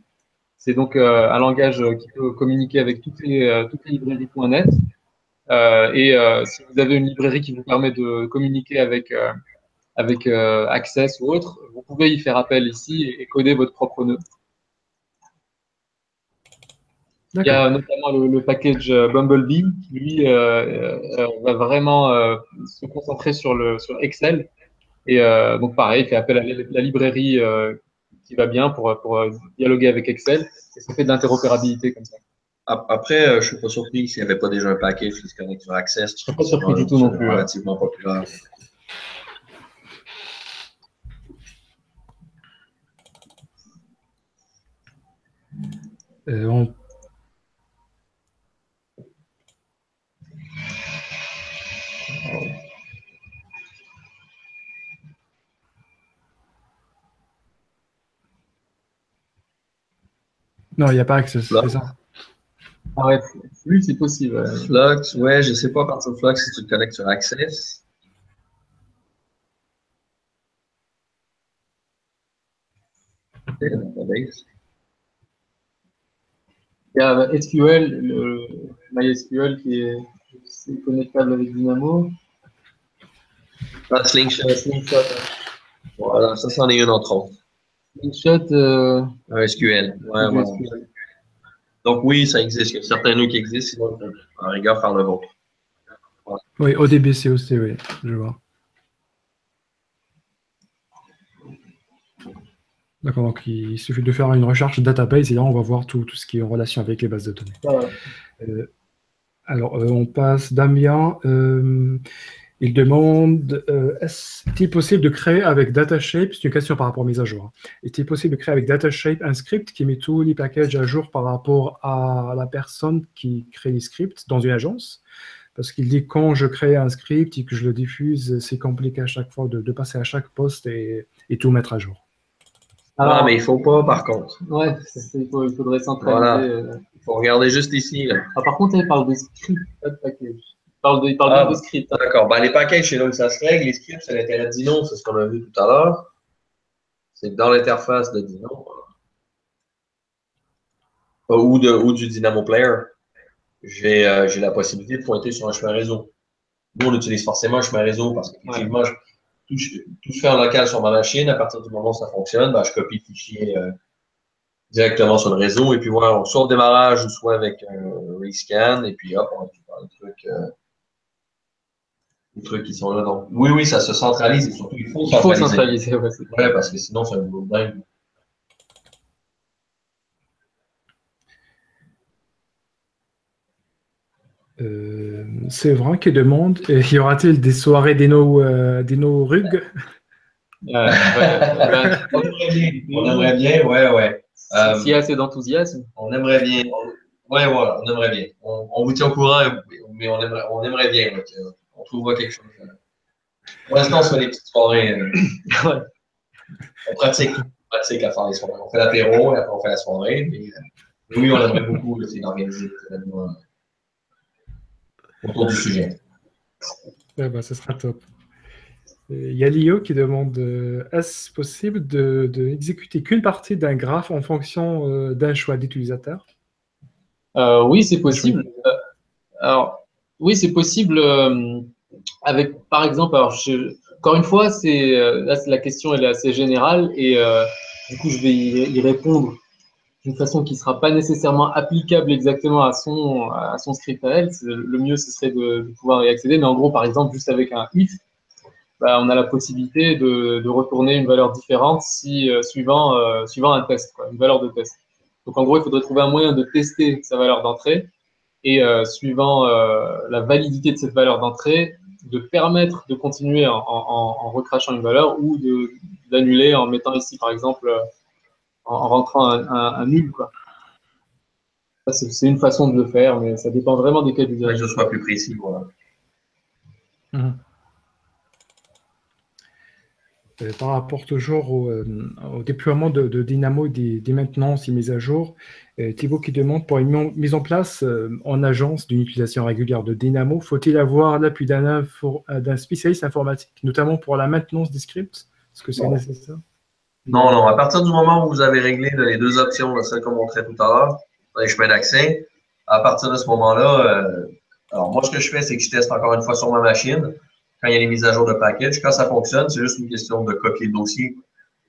C'est donc un langage qui peut communiquer avec toutes les librairies .NET. Si vous avez une librairie qui vous permet de communiquer avec Access ou autre, vous pouvez y faire appel ici et coder votre propre nœud. Il y a notamment le package Bumblebee qui, lui, va vraiment se concentrer sur Excel. Et donc, pareil, il fait appel à la librairie qui va bien pour dialoguer avec Excel. Et ça fait de l'interopérabilité comme ça. Après, je ne suis pas surpris s'il n'y avait pas déjà un package qui se connecte sur Access. Je ne suis pas surpris du tout non plus. Relativement populaire. Non, il n'y a pas Access, c'est ça. Ah ouais, Flux, c'est possible. Flux, ouais, je ne sais pas à partir de Flux si tu te connectes sur Access. Il y a SQL, le MySQL qui est connectable avec Dynamo. Ah, Slingshot. Voilà, ça, c'en est une entre autres. Slingshot. Un SQL. Ouais, voilà. SQL. Donc oui, ça existe. Il y a certains nœuds qui existent, sinon en rigueur faire le vôtre. Ouais. Oui, ODBC aussi, oui, je vois. D'accord, donc il suffit de faire une recherche database et là on va voir tout ce qui est en relation avec les bases de données. Ouais. Alors, on passe Damien. Il demande est-il possible de créer avec DataShape, c'est une question par rapport aux mises à jour, est-il possible de créer avec DataShape un script qui met tous les packages à jour par rapport à la personne qui crée les scripts dans une agence? Parce qu'il dit quand je crée un script et que je le diffuse, c'est compliqué à chaque fois de passer à chaque poste et tout mettre à jour. Alors, mais il ne faut pas, par contre. Ouais, il faudrait centraliser. Voilà. Il faut regarder juste ici. Là. Ah, par contre, il parle de script, pas de package. Il parle bien de script. Hein. D'accord. Ben, les packages, c'est là où ça se règle. Les scripts, c'est l'intérêt de Dino, c'est ce qu'on a vu tout à l'heure. C'est que dans l'interface de Dino, ou du Dynamo Player, j'ai la possibilité de pointer sur un chemin réseau. Nous, on utilise forcément un chemin réseau parce qu'effectivement, tout se fait en local sur ma machine. À partir du moment où ça fonctionne, ben, je copie le fichier directement sur le réseau. Et puis voilà, soit au démarrage, soit avec un rescan. Et puis hop, on récupère les trucs qui sont là. Donc, oui, ça se centralise. Et surtout, il faut centraliser. Ouais, parce que sinon, c'est un boulot de dingue. C'est vrai qu'il demande y aura-t-il des soirées Dino Rug? On aimerait bien, ouais. S'il y a assez d'enthousiasme. On aimerait bien. Ouais, voilà, on aimerait bien. On vous tient au courant, mais on aimerait bien. Donc, on trouvera quelque chose. Pour l'instant, on se fait des petites soirées. On pratique à faire les soirées. On fait l'apéro, et après on fait la soirée. Mais, oui, on aimerait beaucoup essayer d'organiser des événements autour du sujet. Ouais, bah, ce sera top. Il y a Lio qui demande est-ce possible de exécuter qu'une partie d'un graphe en fonction d'un choix d'utilisateur? Oui, c'est possible. Alors, oui, c'est possible avec, par exemple, encore une fois, là, la question elle est assez générale et du coup, je vais y répondre d'une façon qui ne sera pas nécessairement applicable exactement à son script à elle. Le mieux, ce serait de pouvoir y accéder. Mais en gros, par exemple, juste avec un if, bah, on a la possibilité de retourner une valeur différente suivant un test, une valeur de test. Donc, en gros, il faudrait trouver un moyen de tester sa valeur d'entrée et suivant la validité de cette valeur d'entrée, de permettre de continuer en recrachant une valeur ou d'annuler en mettant ici, par exemple, en rentrant un nul, quoi. C'est une façon de le faire, mais ça dépend vraiment des cas Que d'usage. ce soit plus précis. Voilà. Par rapport toujours au déploiement de Dynamo, des maintenances et mises à jour, Thibaut qui demande pour une mise en place en agence d'une utilisation régulière de Dynamo, faut-il avoir l'appui d'un spécialiste informatique, notamment pour la maintenance des scripts? Est-ce que c'est nécessaire? Non, non. À partir du moment où vous avez réglé les deux options, celles qu'on montrait tout à l'heure, dans les chemins d'accès, à partir de ce moment-là, alors moi, ce que je fais, c'est que je teste encore une fois sur ma machine. Quand il y a les mises à jour de package, quand ça fonctionne, c'est juste une question de copier le dossier.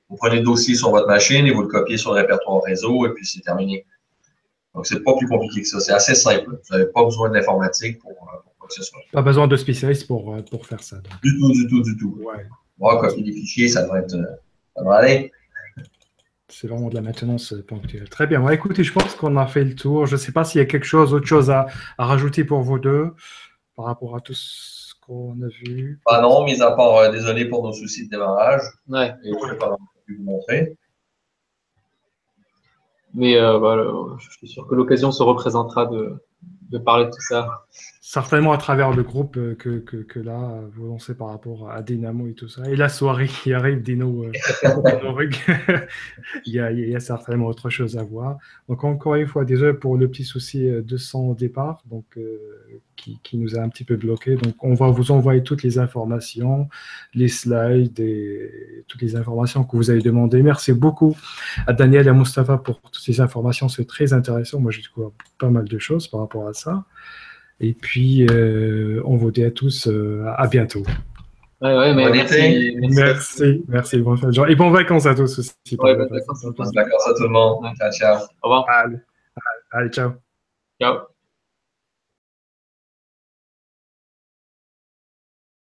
Vous prenez le dossier sur votre machine et vous le copiez sur le répertoire réseau et puis c'est terminé. Donc, c'est pas plus compliqué que ça. C'est assez simple. Vous n'avez pas besoin de l'informatique pour quoi que ce soit. Pas besoin de spécialiste pour faire ça. Donc. Du tout, du tout, du tout. Ouais. Bon, copier des fichiers, ça devrait aller. C'est vraiment de la maintenance ponctuelle. Très bien. Bon, écoutez, je pense qu'on a fait le tour. Je ne sais pas s'il y a autre chose à rajouter pour vous deux par rapport à tout ce qu'on a vu. Ah non, mis à part, désolé pour nos soucis de démarrage. Ouais. Et je n'ai pas pu vous montrer. Mais voilà, je suis sûr que l'occasion se représentera de parler de tout ça. Certainement à travers le groupe que là, vous lancez par rapport à Dynamo et tout ça. Et la soirée qui arrive, Dino Rug, il y a certainement autre chose à voir. Donc encore une fois, désolé pour le petit souci de son départ, donc, qui nous a un petit peu bloqué. Donc on va vous envoyer toutes les informations, les slides et toutes les informations que vous avez demandées. Merci beaucoup à Daniel et à Mustapha pour toutes ces informations. C'est très intéressant. Moi, j'ai découvert pas mal de choses par rapport à ça. Et puis, on vous dit à tous à bientôt. Ouais, mais merci. Bonne fin de journée. Et bonnes vacances à tous aussi. Bonnes vacances à tout le monde. Ciao, ciao. Au revoir. Allez, ciao. Ciao.